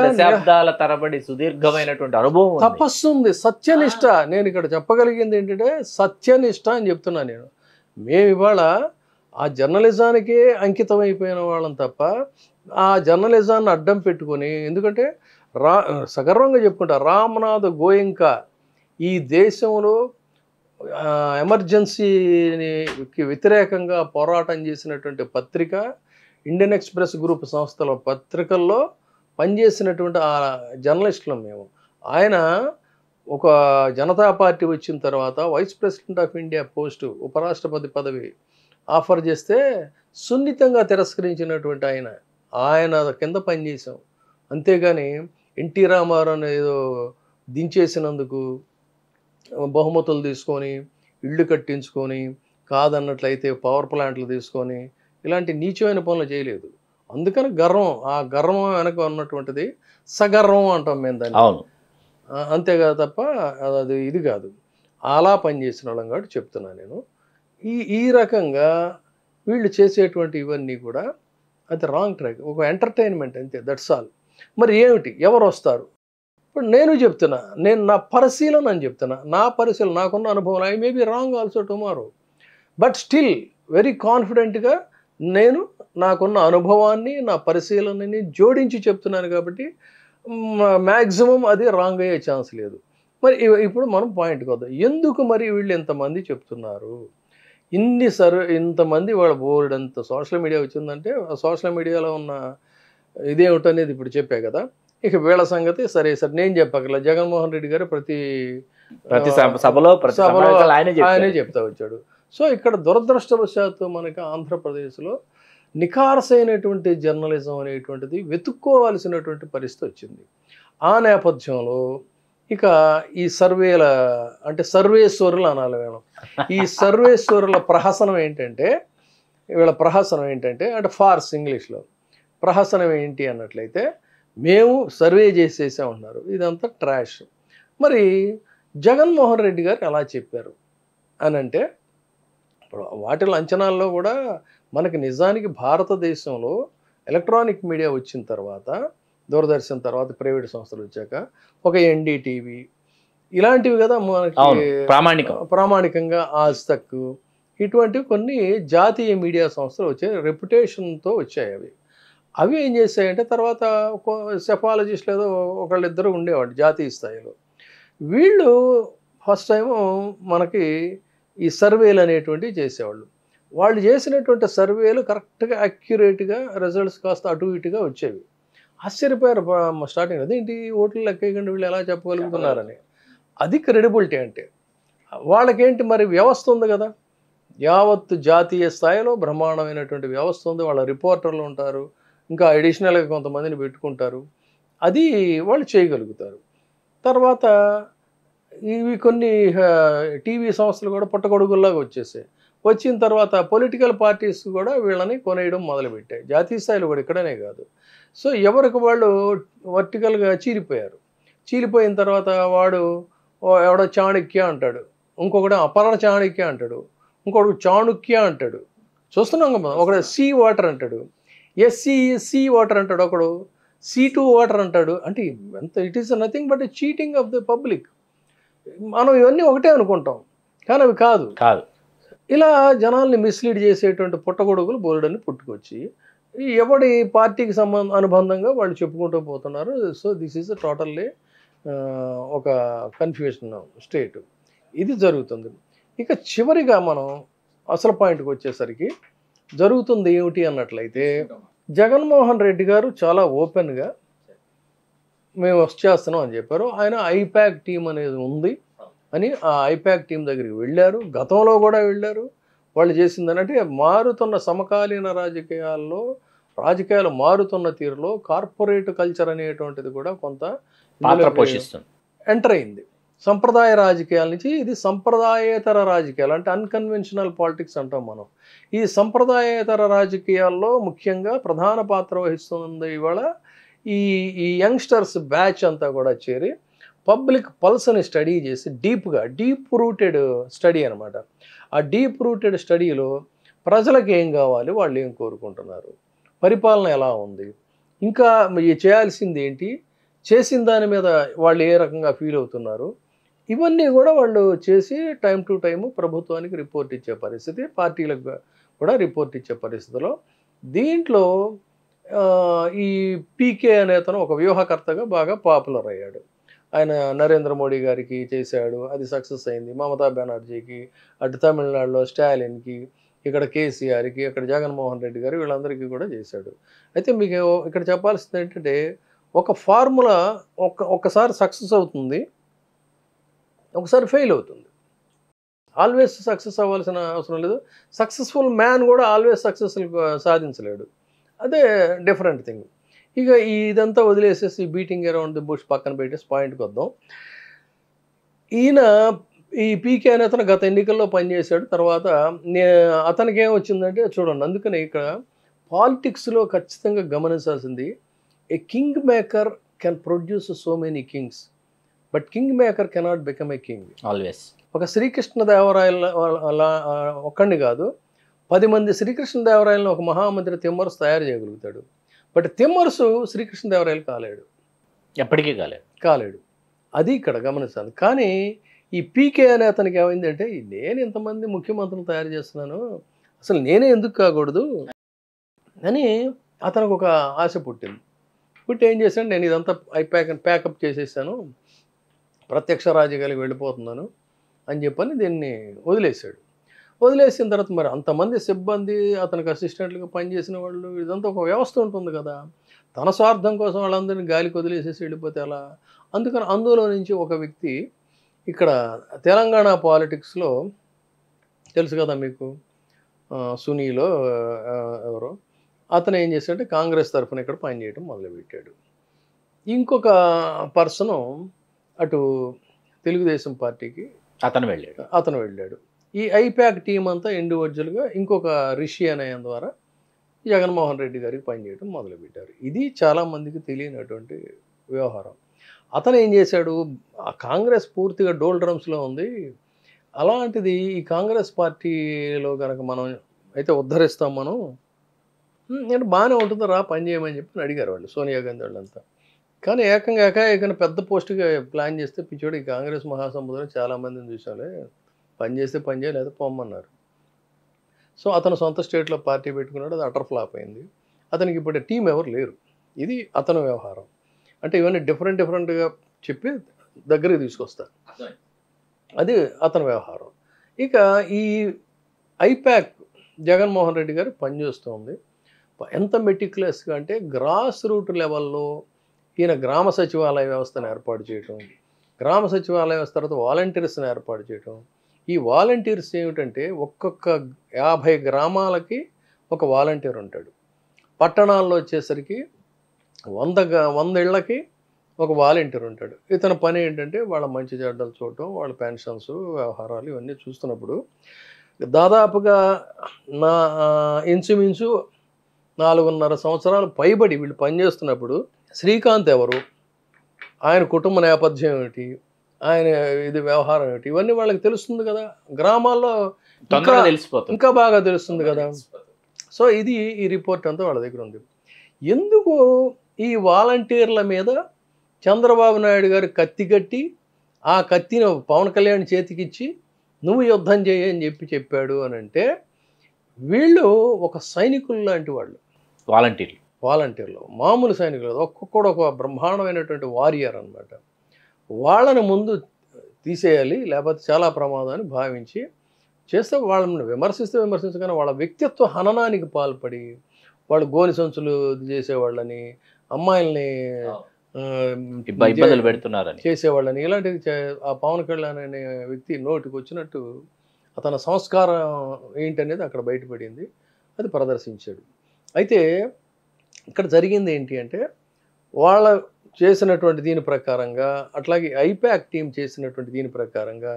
దశాబ్దాల తరబడి సుదీర్ఘమైనటువంటి అనుభవం, తపస్సు ఉంది, సత్యనిష్ట. నేను ఇక్కడ చెప్పగలిగింది ఏంటంటే సత్యనిష్ట అని చెప్తున్నాను నేను. మేము ఇవాళ ఆ జర్నలిజానికే అంకితం అయిపోయిన వాళ్ళం తప్ప ఆ జర్నలిజాన్ని అడ్డం పెట్టుకొని, ఎందుకంటే సగర్వంగా చెప్పుకుంటా, రామ్నాథ్ గోయంకా ఈ దేశంలో ఎమర్జెన్సీకి వ్యతిరేకంగా పోరాటం చేసినటువంటి పత్రిక, ఇండియన్ ఎక్స్ప్రెస్ గ్రూప్ సంస్థల పత్రికల్లో పనిచేసినటువంటి ఆ జర్నలిస్టులం మేము. ఆయన ఒక జనతా పార్టీ వచ్చిన తర్వాత vice president of India post, ఉపరాష్ట్రపతి పదవి ఆఫర్ చేస్తే సున్నితంగా తిరస్కరించినటువంటి ఆయన కింద పనిచేసాం. అంతేగాని ఎన్టీ రామారావు ఏదో దించేసినందుకు బహుమతులు తీసుకొని ఇళ్ళు కట్టించుకొని, కాదన్నట్లయితే పవర్ ప్లాంట్లు తీసుకొని ఇలాంటి నీచమైన పనులు చేయలేదు. అందుకని గర్వం, ఆ గర్వం వెనక ఉన్నటువంటిది సగర్వం అంటాం మేము దాన్ని. అవును, అంతేగా తప్ప అది ఇది కాదు. అలా పనిచేసిన వాళ్ళం కాబట్టి చెప్తున్నాను నేను. ఈ రకంగా వీళ్ళు చేసేటువంటి ఇవన్నీ కూడా అది రాంగ్ ట్రాక్, ఒక ఎంటర్టైన్మెంట్ అంతే, దట్స్ ఆల్. మరి ఏమిటి, ఎవరు వస్తారు? ఇప్పుడు నేను చెప్తున్నా, నేను నా పరిశీలన అని చెప్తున్నా, నా పరిశీలన, నాకున్న అనుభవం. I may be wrong also tomorrow, but still very కాన్ఫిడెంట్గా నేను నాకున్న అనుభవాన్ని, నా పరిశీలనని జోడించి చెప్తున్నాను కాబట్టి మ్యాక్సిమం అది రాంగ్ అయ్యే ఛాన్స్ లేదు. మరి ఇప్పుడు మనం పాయింట్కి వద్దాం. ఎందుకు మరి వీళ్ళు ఎంతమంది చెప్తున్నారు? ఇంతమంది వాళ్ళ బోర్డు అంత సోషల్ మీడియా వచ్చిందంటే, సోషల్ మీడియాలో ఉన్న ఇదేమిటనేది ఇప్పుడు చెప్పా కదా. ఇక వీళ్ళ సంగతి సరే నేను చెప్పగల, జగన్మోహన్ రెడ్డి గారు ప్రతి సభలో ఆయనే చెప్తా వచ్చాడు. సో ఇక్కడ దురదృష్టవశాత్తు మనకి ఆంధ్రప్రదేశ్లో నిఖారసైనటువంటి జర్నలిజం అనేటువంటిది వెతుక్కోవాల్సినటువంటి పరిస్థితి వచ్చింది. ఆ నేపథ్యంలో ఇక ఈ సర్వేల, అంటే సర్వేశ్వరులు అనాలి మేము, ఈ సర్వేశ్వరుల ప్రహసనం ఏంటంటే, వీళ్ళ ప్రహసనం ఏంటంటే, అంటే ఫార్స్ ఇంగ్లీష్లో ప్రహసనం ఏంటి అన్నట్లయితే, మేము సర్వే చేసేసామన్నారు, ఇదంతా ట్రాష్. మరి జగన్మోహన్ రెడ్డి గారు ఎలా చెప్పారు అని అంటే, వాటిలో అంచనాల్లో కూడా మనకి నిజానికి భారతదేశంలో ఎలక్ట్రానిక్ మీడియా వచ్చిన తర్వాత, దూరదర్శన్ తర్వాత ప్రైవేట్ సంస్థలు వచ్చాక ఒక ఎన్డీటీవీ ఇలాంటివి కదా మనకి ప్రామాణికంగా ఆజ్ తక్ ఇటువంటివి కొన్ని జాతీయ మీడియా సంస్థలు వచ్చాయి, రెప్యుటేషన్తో వచ్చాయి. అవి ఏం చేశాయంటే తర్వాత సెఫాలజిస్టులు ఏదో ఒకళ్ళిద్దరు ఉండేవాడు జాతీయ స్థాయిలో. వీళ్ళు ఫస్ట్ టైము మనకి ఈ సర్వేలు అనేటువంటివి చేసేవాళ్ళు. వాళ్ళు చేసినటువంటి సర్వేలు కరెక్ట్గా అక్యురేట్గా రిజల్ట్స్ కాస్త అటు ఇటుగా వచ్చేవి. ఆశ్చర్యపోయారు స్టార్టింగ్, అదేంటి ఓట్లు లెక్కేయకుండా వీళ్ళు ఎలా చెప్పగలుగుతున్నారని. అది క్రెడిబిలిటీ అంటే. వాళ్ళకేంటి మరి వ్యవస్థ ఉంది కదా, యావత్తు జాతీయ స్థాయిలో బ్రహ్మాండమైనటువంటి వ్యవస్థ ఉంది, వాళ్ళ రిపోర్టర్లు ఉంటారు, ఇంకా అడిషనల్గా కొంతమందిని పెట్టుకుంటారు, అది వాళ్ళు చేయగలుగుతారు. తర్వాత ఇవి కొన్ని టీవీ సంస్థలు కూడా పుట్టగొడుగుల్లాగా వచ్చేసాయి. వచ్చిన తర్వాత పొలిటికల్ పార్టీస్ కూడా వీళ్ళని కొనేయడం మొదలుపెట్టాయి, జాతీయ స్థాయిలో కూడా, ఇక్కడనే కాదు. సో ఎవరికి వాళ్ళు వర్టికల్గా చీలిపోయారు. చీలిపోయిన తర్వాత వాడు ఎవడో చాణక్య అంటాడు, ఇంకొకడు అపర చాణక్య అంటాడు, ఇంకొకడు చాణుక్య అంటాడు, చూస్తున్నాం కదా. ఒకడు సీ వాటర్ అంటాడు, సి వాటర్ అంటాడు, ఒకడు C2 వాటర్ అంటాడు. అంటే ఎంత it is nothing but cheating of the public. మనం ఇవన్నీ ఒకటే అనుకుంటాం, కానీ అవి కాదు. ఇలా జనాల్ని మిస్లీడ్ చేసేటువంటి పుట్టగొడుగులు బోల్డని పుట్టుకొచ్చి ఎవడి పార్టీకి అనుబంధంగా వాళ్ళు చెప్పుకుంటూ పోతున్నారు. సో దిస్ ఈజ్ టోటల్లీ ఒక కన్ఫ్యూషన్ స్టేట్. ఇది జరుగుతుంది. ఇక చివరిగా మనం అసలు పాయింట్కి వచ్చేసరికి జరుగుతుంది ఏమిటి అన్నట్లయితే, జగన్మోహన్ రెడ్డి గారు చాలా ఓపెన్గా మేము వచ్చేస్తున్నాం అని చెప్పారు. ఆయన ఐపాక్ టీం అనేది ఉంది అని ఆ ఐపాక్ టీం దగ్గరికి వెళ్ళారు, గతంలో కూడా వెళ్ళారు. వాళ్ళు చేసిందని అంటే మారుతున్న సమకాలీన రాజకీయాలు మారుతున్న తీరులో కార్పొరేట్ కల్చర్ అనేటువంటిది కూడా కొంత పాత్ర పోషిస్తుంది, ఎంటర్ అయింది. సంప్రదాయ రాజకీయాల నుంచి ఇది సంప్రదాయేతర రాజకీయాలు, అంటే అన్కన్వెన్షనల్ పాలిటిక్స్ అంటాం మనం. ఈ సంప్రదాయేతర రాజకీయాల్లో ముఖ్యంగా ప్రధాన పాత్ర వహిస్తుంది ఇవాళ ఈ యంగ్స్టర్స్ బ్యాచ్ అంతా కూడా చేరి పబ్లిక్ పల్స్ని స్టడీ చేసి డీప్ రూటెడ్ స్టడీ అనమాట. ఆ డీప్ రూటెడ్ స్టడీలో ప్రజలకు ఏం కావాలి, వాళ్ళు ఏం కోరుకుంటున్నారు, పరిపాలన ఎలా ఉంది, ఇంకా చేయాల్సింది ఏంటి, చేసిన దాని మీద వాళ్ళు ఏ రకంగా ఫీల్ అవుతున్నారు, ఇవన్నీ కూడా వాళ్ళు చేసి టైం టు టైము ప్రభుత్వానికి రిపోర్ట్ ఇచ్చే పరిస్థితి, పార్టీలకు కూడా రిపోర్ట్ ఇచ్చే పరిస్థితిలో దీంట్లో ఈ పీకే అనే అతను ఒక వ్యూహకర్తగా బాగా పాపులర్ అయ్యాడు. ఆయన నరేంద్ర మోడీ గారికి చేశాడు, అది సక్సెస్ అయింది. మమతా బెనర్జీకి, అటు తమిళనాడులో స్టాలిన్కి, ఇక్కడ కేసీఆర్కి, అక్కడ జగన్మోహన్ రెడ్డి గారు, వీళ్ళందరికీ కూడా చేశాడు. అయితే మీకు ఇక్కడ చెప్పాల్సింది ఏంటంటే, ఒక ఫార్ములా ఒక్కసారి సక్సెస్ అవుతుంది, ఒకసారి ఫెయిల్ అవుతుంది. ఆల్వేస్ సక్సెస్ అవ్వాల్సిన అవసరం లేదు. సక్సెస్ఫుల్ మ్యాన్ కూడా ఆల్వేస్ సక్సెస్ సాధించలేడు, అదే డిఫరెంట్ థింగ్. ఇక ఇదంతా వదిలేసేసి బీటింగ్ అరౌండ్ ది బుష్ పక్కన పెట్టేసి పాయింట్కి వద్దాం. ఈయన ఈ పీకే అనే అతను గత ఎన్నికల్లో పనిచేశాడు. తర్వాత అతనికి ఏమొచ్చిందంటే చూడండి, అందుకని ఇక్కడ పాలిటిక్స్లో ఖచ్చితంగా గమనించాల్సింది, a king maker can produce so many Kings, but king maker cannot become a king always. ఒక శ్రీకృష్ణదేవరాయల ఒక్కడిని కాదు, 10 మంది శ్రీకృష్ణదేవరాయలను ఒక మహామంత్రి తిమ్మరసు తయారు చేయగలుగుతాడు, బట్ తిమ్మరసు శ్రీకృష్ణదేవరాయలు కాలేడు, ఎప్పటికీ కాలేడు. అది ఇక్కడ గమనించాలి. కానీ ఈ పీకే అనే అతనికి ఏమైందంటే, నేను ఇంతమంది ముఖ్యమంత్రులు తయారు చేస్తున్నాను, అసలు నేనే ఎందుకు కాకూడదు అని అతనికి ఒక ఆశ పుట్టింది. పుట్టి ఏం చేశాను, నేను ఇదంతా ప్యాకప్ చేసేసాను, ప్రత్యక్ష రాజకీయాలకు వెళ్ళిపోతున్నాను అని చెప్పని దీన్ని వదిలేశాడు. వదిలేసిన తర్వాత మరి అంతమంది సిబ్బంది, అతనికి అసిస్టెంట్లుగా పనిచేసిన వాళ్ళు, ఇదంతా ఒక వ్యవస్థ ఉంటుంది కదా, తన స్వార్థం కోసం వాళ్ళందరినీ గాలికి వదిలేసేసి వెళ్ళిపోతే అలా. అందుకని అందులో నుంచి ఒక వ్యక్తి ఇక్కడ తెలంగాణ పాలిటిక్స్లో తెలుసు కదా మీకు, సునీలో ఎవరో, అతను ఏం చేశాడంటే కాంగ్రెస్ తరఫున ఇక్కడ పనిచేయడం మొదలుపెట్టాడు. ఇంకొక పర్సను అటు తెలుగుదేశం పార్టీకి అతను వెళ్ళాడు. ఈ ఐపాక్ టీం అంతా ఇండివిజువల్గా ఇంకొక రిషి అనే ద్వారా జగన్మోహన్ రెడ్డి గారికి పనిచేయడం మొదలుపెట్టారు. ఇది చాలామందికి తెలియనటువంటి వ్యవహారం. అతను ఏం చేశాడు, ఆ కాంగ్రెస్ పూర్తిగా డోల్ డ్రమ్స్లో ఉంది, అలాంటిది ఈ కాంగ్రెస్ పార్టీలో కనుక మనం అయితే ఉద్ధరిస్తాం మనం. అంటే బాగానే ఉంటుంది రా పని చేయమని చెప్పి అడిగారు వాళ్ళు సోనియా గాంధీ వాళ్ళంతా. కానీ ఏకంగా ఏకాఏకన పెద్ద పోస్ట్‌గా ప్లాన్ చేస్తే పిచ్చోడు ఈ కాంగ్రెస్ మహాసముద్రం చాలామందిని చూసాంలే. పని చేస్తే పని చేయి లేదా పొమ్మన్నారు. సో, అతను సొంత స్టేట్‌లో పార్టీ పెట్టుకున్నాడు. అది అటర్ ఫ్లాప్ అయింది. అతనికి ఇప్పుడు టీమ్ ఎవరు లేరు. ఇది అతని వ్యవహారం. అంటే ఇవన్నీ డిఫరెంట్‌గా చెప్పి దగ్గరికి తీసుకొస్తా. అది అతని వ్యవహారం. ఇక ఈ ఐపాక్ జగన్మోహన్ రెడ్డి గారు పనిచేస్తోంది. ఎంత మెటిక్యులస్‌గా అంటే గ్రాస్ రూట్ లెవెల్‌లో ఈయన గ్రామ సచివాలయ వ్యవస్థను ఏర్పాటు చేయటం. గ్రామ సచివాలయ వ్యవస్థ తర్వాత వాలంటీర్స్‌ని ఏర్పాటు చేయటం. ఈ వాలంటీర్స్ ఏమిటంటే ఒక్కొక్క 50 గ్రామాలకి ఒక వాలంటీర్ ఉంటాడు. పట్టణాల్లో వచ్చేసరికి 100 ఇళ్ళకి ఒక వాలంటీర్ ఉంటాడు. ఇతని పని ఏంటంటే వాళ్ళ మంచి చెడ్డలు చూడటం, వాళ్ళ పెన్షన్స్, వ్యవహారాలు ఇవన్నీ చూస్తున్నప్పుడు దాదాపుగా నా ఇంచుమించు 4.5 సంవత్సరాలు పైబడి వీళ్ళు పనిచేస్తున్నప్పుడు శ్రీకాంత్ ఎవరు, ఆయన కుటుంబ నేపథ్యం ఏమిటి, ఆయన ఇది వ్యవహారం ఏమిటి, ఇవన్నీ వాళ్ళకి తెలుస్తుంది కదా. గ్రామాల్లో ఇంకా బాగా తెలుస్తుంది కదా. సో ఇది ఈ రిపోర్ట్ అంతా వాళ్ళ దగ్గర ఉంది. ఎందుకు ఈ వాలంటీర్ల మీద చంద్రబాబు నాయుడు గారు కత్తి కట్టి ఆ కత్తిని పవన్ కళ్యాణ్ చేతికిచ్చి నువ్వు యుద్ధం చేయి అని చెప్పాడు అని అంటే వీళ్ళు ఒక సైనికులు లాంటి వాళ్ళు. వాలంటీర్లు మామూలు సైనికులు, ఒక్కొక్కడు ఒక బ్రహ్మాండమైనటువంటి వారియర్ అనమాట. వాళ్ళని ముందు తీసేయాలి, లేకపోతే చాలా ప్రమాదాన్ని భావించి చేస్తే వాళ్ళని విమర్శించగానే వాళ్ళ వ్యక్తిత్వ హననానికి పాల్పడి వాళ్ళు గోని సంచులు చేసేవాళ్ళని, అమ్మాయిల్ని ఇబ్బందులు పెడుతున్నారని చేసేవాళ్ళని, ఇలాంటివి ఆ పవన్ కళ్యాణ్ అనే వ్యక్తి నోటికి వచ్చినట్టు అతని సంస్కారం ఏంటనేది అక్కడ బయటపడింది. అది ప్రదర్శించాడు. అయితే ఇక్కడ జరిగింది ఏంటి అంటే వాళ్ళ చేసినటువంటి దీని ప్రకారంగా, అట్లాగే ఐపాక్ టీం చేసినటువంటి దీని ప్రకారంగా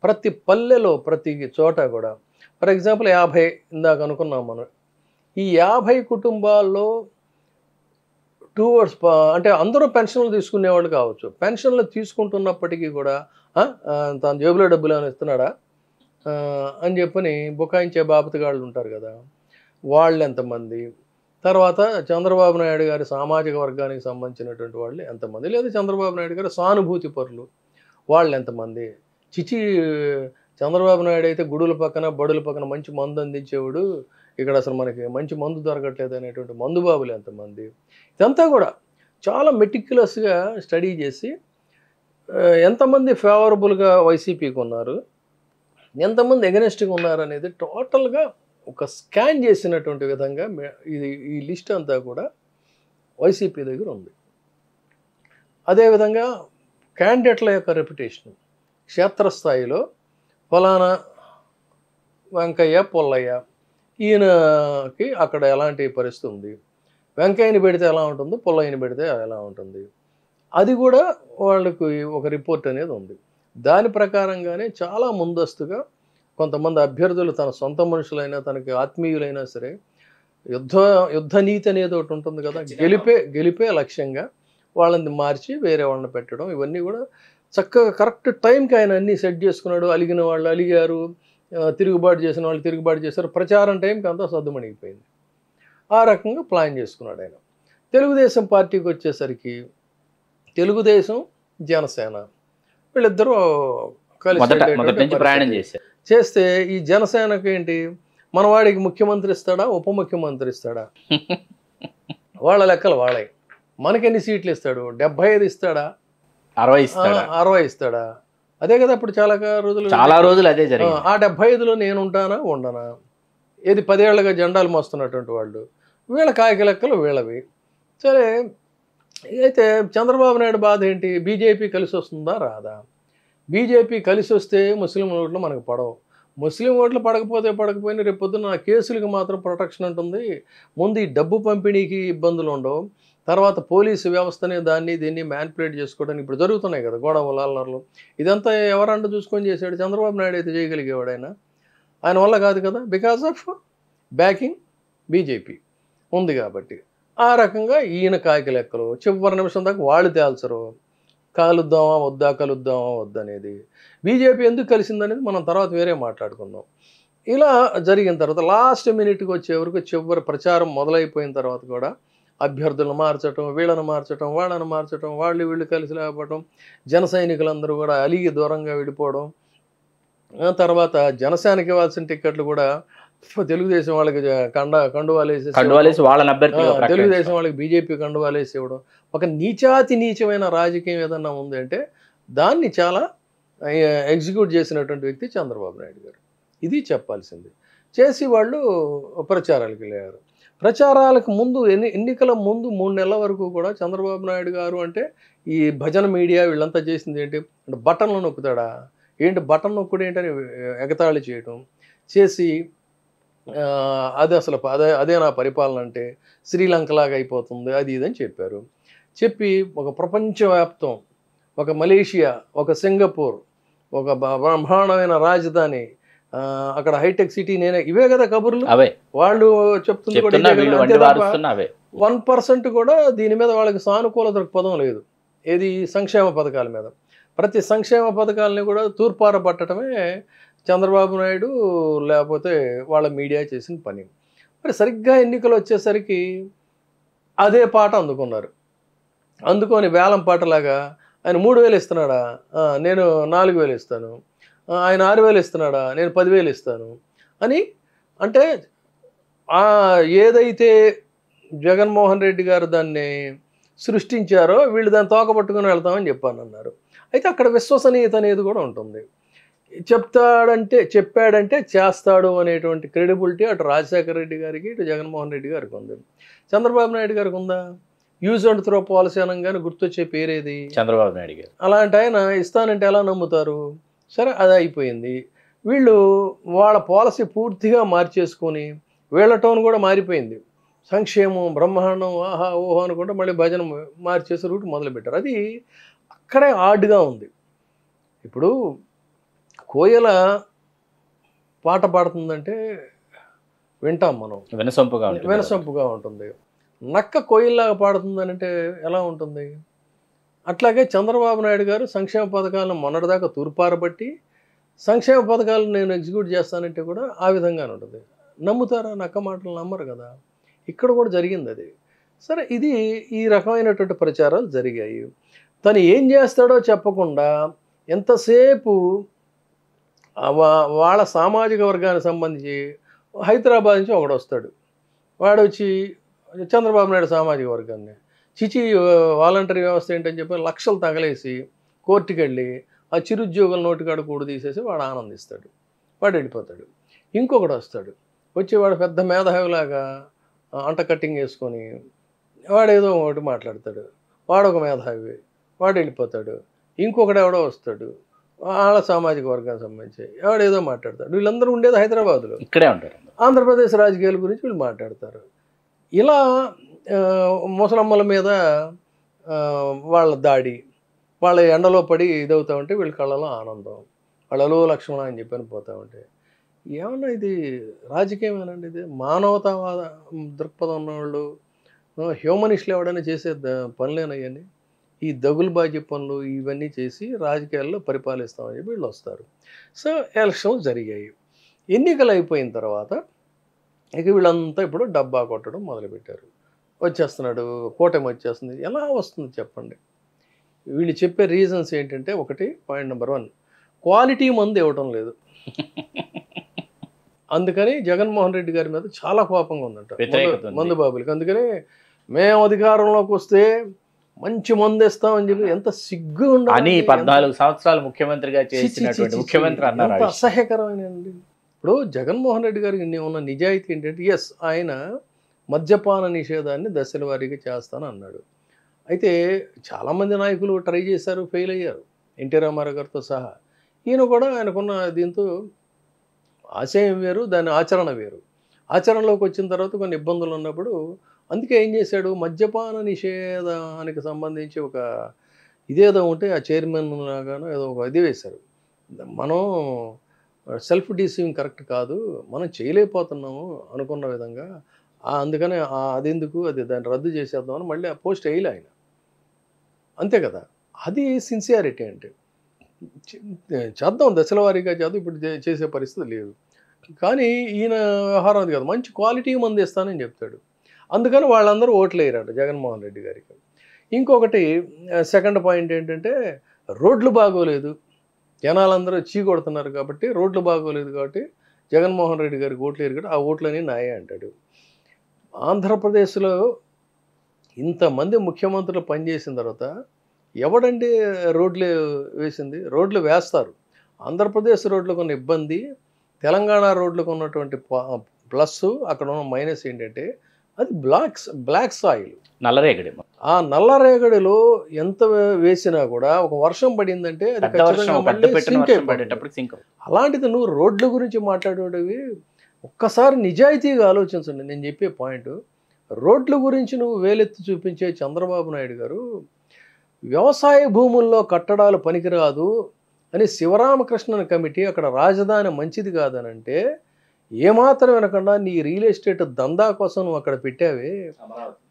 ప్రతి పల్లెలో ప్రతి చోట కూడా ఫర్ ఎగ్జాంపుల్ 50 ఇందాక అనుకున్నాం మనం. ఈ 50 కుటుంబాల్లో టూవర్డ్స్ అంటే అందరూ పెన్షన్లు తీసుకునేవాళ్ళు కావచ్చు. పెన్షన్లు తీసుకుంటున్నప్పటికీ కూడా తన జేబులో డబ్బులు ఏమైనా ఇస్తున్నాడా అని చెప్పని బుకాయించే బాపతగాళ్ళు ఉంటారు కదా, వాళ్ళు ఎంతమంది, తర్వాత చంద్రబాబు నాయుడు గారి సామాజిక వర్గానికి సంబంధించినటువంటి వాళ్ళు ఎంతమంది, లేదా చంద్రబాబు నాయుడు గారి సానుభూతి పరులు వాళ్ళు ఎంతమంది. చిచి చంద్రబాబు నాయుడు అయితే గుడుల పక్కన బడుల పక్కన మంచి మందు అందించేవాడు, ఇక్కడ అసలు మనకి మంచి మందు దొరకట్లేదు అనేటువంటి మందుబాబులు ఎంతమంది. ఇదంతా కూడా చాలా మెటిక్యులస్గా స్టడీ చేసి ఎంతమంది ఫేవరబుల్గా వైసీపీకి ఉన్నారు, ఎంతమంది ఎగనెస్ట్గా ఉన్నారు అనేది టోటల్గా ఒక స్కాన్ చేసినటువంటి విధంగా ఈ లిస్ట్ అంతా కూడా వైసీపీ దగ్గర ఉంది. అదేవిధంగా క్యాండిడేట్ల యొక్క రెప్యుటేషన్ క్షేత్రస్థాయిలో ఫలానా వెంకయ్య పుల్లయ్య ఈయనకి అక్కడ ఎలాంటి పరిస్థితి ఉంది, వెంకయ్యని పెడితే ఎలా ఉంటుంది, పుల్లయ్యని పెడితే ఎలా ఉంటుంది, అది కూడా వాళ్ళకి ఒక రిపోర్ట్ అనేది ఉంది. దాని ప్రకారంగానే చాలా ముందస్తుగా కొంతమంది అభ్యర్థులు తన సొంత మనుషులైనా తనకి ఆత్మీయులైనా సరే యుద్ధ నీతి అనేది ఒకటి ఉంటుంది కదా, గెలిపే లక్ష్యంగా వాళ్ళని మార్చి వేరే వాళ్ళని పెట్టడం, ఇవన్నీ కూడా చక్కగా కరెక్ట్ టైంకి ఆయన అన్నీ సెట్ చేసుకున్నాడు. అలిగిన వాళ్ళు అలిగారు, తిరుగుబాటు చేసిన వాళ్ళు తిరుగుబాటు చేశారు, ప్రచారం టైంకి అంతా సద్దుమణిగిపోయింది. ఆ రకంగా ప్లాన్ చేసుకున్నాడు ఆయన. తెలుగుదేశం పార్టీకి వచ్చేసరికి తెలుగుదేశం జనసేన వీళ్ళిద్దరూ కలిసి చేస్తే ఈ జనసేనకి ఏంటి, మనవాడికి ముఖ్యమంత్రి ఇస్తాడా ఉప ముఖ్యమంత్రి ఇస్తాడా, వాళ్ళ లెక్కలు వాళ్ళే. మనకెన్ని సీట్లు ఇస్తాడు, 75 ఇస్తాడా 60 ఇస్తాడా, అదే కదా ఇప్పుడు చాలా రోజులు అదే జరిగింది. ఆ 75లో నేను ఉంటానా ఉండనా, ఏది 10 ఏళ్ళగా జెండాలు మోస్తున్నటువంటి వాళ్ళు, వీళ్ళ కాయక లెక్కలు వీళ్ళవి. సరే, అయితే చంద్రబాబు నాయుడు బాధ ఏంటి, బీజేపీ కలిసి వస్తుందా రాదా. బీజేపీ కలిసి వస్తే ముస్లిం ఓట్లు మనకు పడవు, ముస్లిం ఓట్లు పడకపోయినా రేపు పొద్దున్న కేసులకు మాత్రం ప్రొటెక్షన్ ఉంటుంది. ముందు ఈ డబ్బు పంపిణీకి ఇబ్బందులు ఉండవు, తర్వాత పోలీసు వ్యవస్థని దీన్ని మ్యానిపులేట్ చేసుకోవడానికి ఇప్పుడు జరుగుతున్నాయి కదా గొడవలు అల్లర్లు. ఇదంతా ఎవరంట చూసుకొని చేశాడు, చంద్రబాబు నాయుడు అయితే చేయగలిగేవాడు. ఆయన వల్ల కాదు కదా, బికాస్ ఆఫ్ బ్యాకింగ్ బీజేపీ ఉంది కాబట్టి. ఆ రకంగా ఈయన కాయక లెక్కలు చివరి నిమిషం దాకా వాళ్ళు తేల్చరు, కలుద్దామా వద్దా అనేది. బీజేపీ ఎందుకు కలిసిందనేది మనం తర్వాత వేరే మాట్లాడుకుందాం. ఇలా జరిగిన తర్వాత లాస్ట్ మినిట్కి వచ్చే వరకు చివరి ప్రచారం మొదలైపోయిన తర్వాత కూడా అభ్యర్థులను మార్చటం, వీళ్ళని మార్చటం, వాళ్ళని మార్చటం, వాళ్ళు వీళ్ళు కలిసి లేకపోవడం, జన సైనికులందరూ కూడా అలిగి దూరంగా విడిపోవడం, తర్వాత జనసేనకి ఇవ్వాల్సిన టిక్కెట్లు కూడా తెలుగుదేశం వాళ్ళకి కండువాలు వేసేసి కండువాలేసి వాళ్ళని అభ్యర్థులుగా తెలుగుదేశం ప్రకటించడం. వాళ్ళకి బీజేపీ కండువాలు వేసి ఇవ్వడం, ఒక నీచాతి నీచమైన రాజకీయం ఏదన్నా ఉంది అంటే దాన్ని చాలా ఎగ్జిక్యూట్ చేసినటువంటి వ్యక్తి చంద్రబాబు నాయుడు గారు. ఇది చెప్పాల్సింది. చేసి వాళ్ళు ప్రచారాలకు వెళ్ళారు. ప్రచారాలకు ముందు ఎన్నికల ముందు 3 నెలల వరకు కూడా చంద్రబాబు నాయుడు గారు అంటే ఈ భజన మీడియా వీళ్ళంతా చేసింది ఏంటి అంటే బటన్లు నొక్కుతాడా ఏంటి, బటన్ నొక్కుడు ఏంటని ఎగతాళి చేయటం చేసి అది అసలు అదే నా పరిపాలన అంటే శ్రీలంకలాగా అయిపోతుంది అది ఇదని చెప్పారు. చెప్పి ఒక ప్రపంచవ్యాప్తం, ఒక మలేషియా, ఒక సింగపూర్, ఒక బ్రహ్మాండమైన రాజధాని, అక్కడ హైటెక్ సిటీ నేనే, ఇవే కదా కబుర్లు అవే వాళ్ళు చెప్తుంది కూడా. చెప్తున్నా, వీళ్ళు వండి వారుస్తున్నా అవే. 1% కూడా దీని మీద వాళ్ళకి సానుకూల దృక్పథం లేదు. ఏది సంక్షేమ పథకాల మీద. ప్రతి సంక్షేమ పథకాలని కూడా తూర్పార పట్టడమే చంద్రబాబు నాయుడు లేకపోతే వాళ్ళ మీడియా చేసిన పని. మరి సరిగ్గా ఎన్నికలు వచ్చేసరికి అదే పాట అందుకున్నారు. అందుకొని వేలం పాటలాగా ఆయన 3000 ఇస్తున్నాడా, నేను 4000 ఇస్తాను, ఆయన 6000 ఇస్తున్నాడా, నేను 10,000 ఇస్తాను అని. అంటే ఏదైతే జగన్మోహన్ రెడ్డి గారు దాన్ని సృష్టించారో వీళ్ళు దాన్ని తోకపట్టుకుని వెళ్తామని చెప్పానన్నారు. అయితే అక్కడ విశ్వసనీయత అనేది కూడా ఉంటుంది. చెప్పాడంటే చేస్తాడు అనేటువంటి క్రెడిబిలిటీ అటు రాజశేఖర రెడ్డి గారికి ఇటు జగన్మోహన్ రెడ్డి గారికి ఉంది. చంద్రబాబు నాయుడు గారికి ఉందా? యూజ్ అండ్ త్రో పాలసీ అనగానే గుర్తొచ్చే పేరేది? చంద్రబాబు నాయుడు గారు. అలాంటి ఆయన ఇస్తానంటే ఎలా నమ్ముతారు? సరే, అది అయిపోయింది. వీళ్ళు వాళ్ళ పాలసీ పూర్తిగా మార్చేసుకొని వీళ్ళ టోన్ కూడా మారిపోయింది. సంక్షేమం బ్రహ్మాండం ఆహా ఓహో అనుకుంటే మళ్ళీ భజన మార్చేసి రూట్ మొదలుపెట్టారు. అది అక్కడే ఆడ్గా ఉంది. ఇప్పుడు కోయల పాట పాడుతుందంటే వింటాం మనం, వినసొంపుగా ఉంటుంది. నక్క కోయిల్లాగా పాడుతుందనంటే ఎలా ఉంటుంది? అట్లాగే చంద్రబాబు నాయుడు గారు సంక్షేమ పథకాలను మొన్నటిదాకా తూర్పారబట్టి సంక్షేమ పథకాలను నేను ఎగ్జిక్యూట్ చేస్తానంటే కూడా ఆ విధంగానే ఉంటుంది. నమ్ముతారా? నక్క మాటలు నమ్మరు కదా. ఇక్కడ కూడా జరిగింది అది. సరే, ఇది ఈ రకమైనటువంటి ప్రచారాలు జరిగాయి. తను ఏం చేస్తాడో చెప్పకుండా ఎంతసేపు వాళ్ళ సామాజిక వర్గానికి సంబంధించి హైదరాబాద్ నుంచి ఒకడు వస్తాడు. వాడు వచ్చి చంద్రబాబు నాయుడు సామాజిక వర్గాన్ని చిచి వాలంటరీ వ్యవస్థ ఏంటని చెప్పి లక్షలు తగలేసి కోర్టుకు వెళ్ళి ఆ చిరుద్యోగుల నోటికాడ కూడు తీసేసి వాడు ఆనందిస్తాడు, వాడు వెళ్ళిపోతాడు. ఇంకొకడు వస్తాడు, వచ్చి వాడు పెద్ద మేధావిలాగా అంట కట్టింగ్ వేసుకొని వాడేదో ఒకటి మాట్లాడతాడు, వాడు ఒక మేధావి, వాడు వెళ్ళిపోతాడు. ఇంకొకడు ఎవడో వస్తాడు వాళ్ళ సామాజిక వర్గానికి సంబంధించి, ఎవడేదో మాట్లాడతాడు. వీళ్ళందరూ ఉండేది హైదరాబాద్లో, ఇక్కడే ఉంటారు. ఆంధ్రప్రదేశ్ రాజకీయాల గురించి వీళ్ళు మాట్లాడతారు. ఇలా ముసలమ్మల మీద వాళ్ళ దాడి, వాళ్ళ ఎండలో పడి ఇదవుతూ ఉంటే వీళ్ళ కళ్ళలో ఆనందం, వాళ్ళలో లక్ష్మణ అని చెప్పని పోతూ ఉంటే ఏమన్నా ఇది రాజకీయమేనండి? ఇది మానవతావాద దృక్పథం ఉన్నవాళ్ళు హ్యూమనిస్టులు ఎవడైనా చేసే పనులేనయ్యని ఈ దగులుబాజీ పనులు ఇవన్నీ చేసి రాజకీయాల్లో పరిపాలిస్తామని చెప్పి వీళ్ళు వస్తారు. సో ఎలక్షన్స్ జరిగాయి. ఎన్నికలు అయిపోయిన తర్వాత ఇక వీళ్ళంతా ఇప్పుడు డబ్బా కొట్టడం మొదలుపెట్టారు. వచ్చేస్తున్నాడు, కూటమి వచ్చేస్తుంది. ఎలా వస్తుంది చెప్పండి? వీళ్ళు చెప్పే రీజన్స్ ఏంటంటే, ఒకటి పాయింట్ నెంబర్ 1, క్వాలిటీ మందు ఇవ్వటం లేదు. అందుకని జగన్మోహన్ రెడ్డి గారి మీద చాలా కోపంగా ఉందంట మందు బాబులకి. అందుకని మేము అధికారంలోకి వస్తే మంచి మందు ఇస్తామని చెప్పి ఎంత సిగ్గు ఉండాలి. 14 సంవత్సరాలు ముఖ్యమంత్రిగా చేసినటువంటి ముఖ్యమంత్రి అన్నారు. ఎంత అసహ్యకరమైనండి. ఇప్పుడు జగన్మోహన్ రెడ్డి గారికి ఉన్న నిజాయితీ ఏంటంటే, ఎస్, ఆయన మద్యపాన నిషేధాన్ని దశల వారీగా చేస్తాను అన్నాడు. అయితే చాలామంది నాయకులు ట్రై చేశారు, ఫెయిల్ అయ్యారు, ఎన్టీ రామారావు గారితో సహా. ఈయన కూడా ఆయనకున్న దీంతో ఆశయం వేరు, దాని ఆచరణ వేరు. ఆచరణలోకి వచ్చిన తర్వాత కొన్ని ఇబ్బందులు ఉన్నప్పుడు అందుకే ఏం చేశాడు, మద్యపాన నిషేధానికి సంబంధించి ఒక ఇదేదో ఉంటే ఆ చైర్మన్ లాగానో ఏదో ఒక ఇది వేశారు. మనం సెల్ఫ్ డిసీవింగ్ కరెక్ట్ కాదు, మనం చేయలేకపోతున్నాము అనుకున్న విధంగా, అందుకనే అదెందుకు అది దాన్ని రద్దు చేసేద్దామని మళ్ళీ ఆ పోస్ట్ వేయలే ఆయన. అంతే కదా, అది సిన్సియారిటీ అంటే. చేద్దాం, దశల వారీగా చేద్దాం, ఇప్పుడు చేసే పరిస్థితి లేదు. కానీ ఈయన వ్యవహారం అది కాదు, మంచి క్వాలిటీ మంది ఇస్తానని చెప్తాడు. అందుకని వాళ్ళందరూ ఓట్లు వేయరాడు జగన్మోహన్ రెడ్డి గారికి. ఇంకొకటి సెకండ్ పాయింట్ ఏంటంటే రోడ్లు బాగోలేదు, జనాలందరూ చీ కొడుతున్నారు కాబట్టి, రోడ్లు బాగోలేదు కాబట్టి జగన్మోహన్ రెడ్డి గారికి ఓట్లు వేయరు కాబట్టి ఆ ఓట్లని నాయే అంటాడు. ఆంధ్రప్రదేశ్లో ఇంతమంది ముఖ్యమంత్రులు పనిచేసిన తర్వాత ఎవడండి రోడ్లు వేసింది? రోడ్లు వేస్తారు. ఆంధ్రప్రదేశ్ రోడ్లకు ఉన్న ఇబ్బంది, తెలంగాణ రోడ్లకు ఉన్నటువంటి ప్లస్, అక్కడ ఉన్న మైనస్ ఏంటంటే అది బ్లాక్ సాయిల్, నల్లరేగడి. ఆ నల్లరేగడిలో ఎంత వేసినా కూడా ఒక వర్షం పడిందంటే అది ఖచ్చితంగా మళ్ళీ సింక్ అయిపోతుంది. అలాంటిది నువ్వు రోడ్ల గురించి మాట్లాడేవి ఒక్కసారి నిజాయితీగా ఆలోచించండి. నేను చెప్పే పాయింట్, రోడ్ల గురించి నువ్వు వేలెత్తి చూపించే చంద్రబాబు నాయుడు గారు వ్యవసాయ భూముల్లో కట్టడాలు పనికిరాదు అని శివరామకృష్ణన్ కమిటీ అక్కడ రాజధాని మంచిది కాదనంటే ఏమాత్రం వినకుండా నీ రియల్ ఎస్టేట్ దందా కోసం నువ్వు అక్కడ పెట్టావే.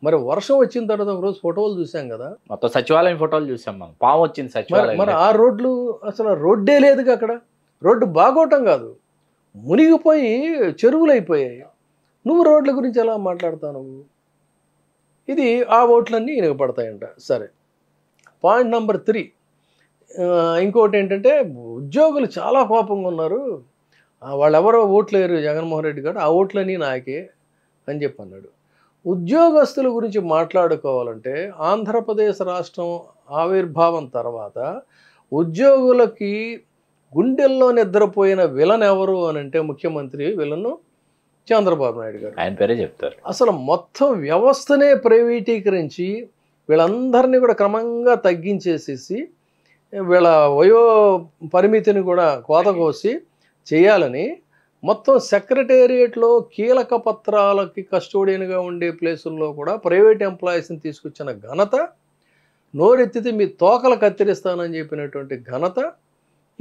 మరి వర్షం వచ్చిన తర్వాత ఒకరోజు ఫోటోలు చూసాం కదా, మొత్తం సచివాలయం ఫోటోలు చూసాం మనం, పాము వచ్చింది సచివాలయం. మరి ఆ రోడ్లు అసలు రోడ్డే లేదుగా అక్కడ. రోడ్డు బాగోటం కాదు, మునిగిపోయి చెరువులు అయిపోయాయి. నువ్వు రోడ్ల గురించి ఎలా మాట్లాడతావు నువ్వు? ఇది ఆ ఓట్లన్నీ ఈయనకు పడతాయంట. సరే, పాయింట్ నెంబర్ 3, ఇంకోటి ఏంటంటే ఉద్యోగులు చాలా కోపంగా ఉన్నారు, వాళ్ళెవరో ఓట్లు వేయరు జగన్మోహన్ రెడ్డి గారు, ఆ ఓట్లన్నీ నాకే అని చెప్పి అన్నాడు. ఉద్యోగస్తుల గురించి మాట్లాడుకోవాలంటే ఆంధ్రప్రదేశ్ రాష్ట్రం ఆవిర్భావం తర్వాత ఉద్యోగులకి గుండెల్లో నిద్రపోయిన విలన్ ఎవరు అని అంటే ముఖ్యమంత్రి విలను చంద్రబాబు నాయుడు గారు. ఆయన పేరే చెప్తారు. అసలు మొత్తం వ్యవస్థనే ప్రైవేటీకరించి వీళ్ళందరినీ కూడా క్రమంగా తగ్గించేసేసి వీళ్ళ వయో పరిమితిని కూడా కోత కోసి చేయాలని మొత్తం సెక్రటేరియట్లో కీలక పత్రాలకి కస్టోడియన్గా ఉండే ప్లేసుల్లో కూడా ప్రైవేట్ ఎంప్లాయీస్ని తీసుకొచ్చిన ఘనత, నోరెత్తితే మీ తోకలు కత్తిరిస్తానని చెప్పినటువంటి ఘనత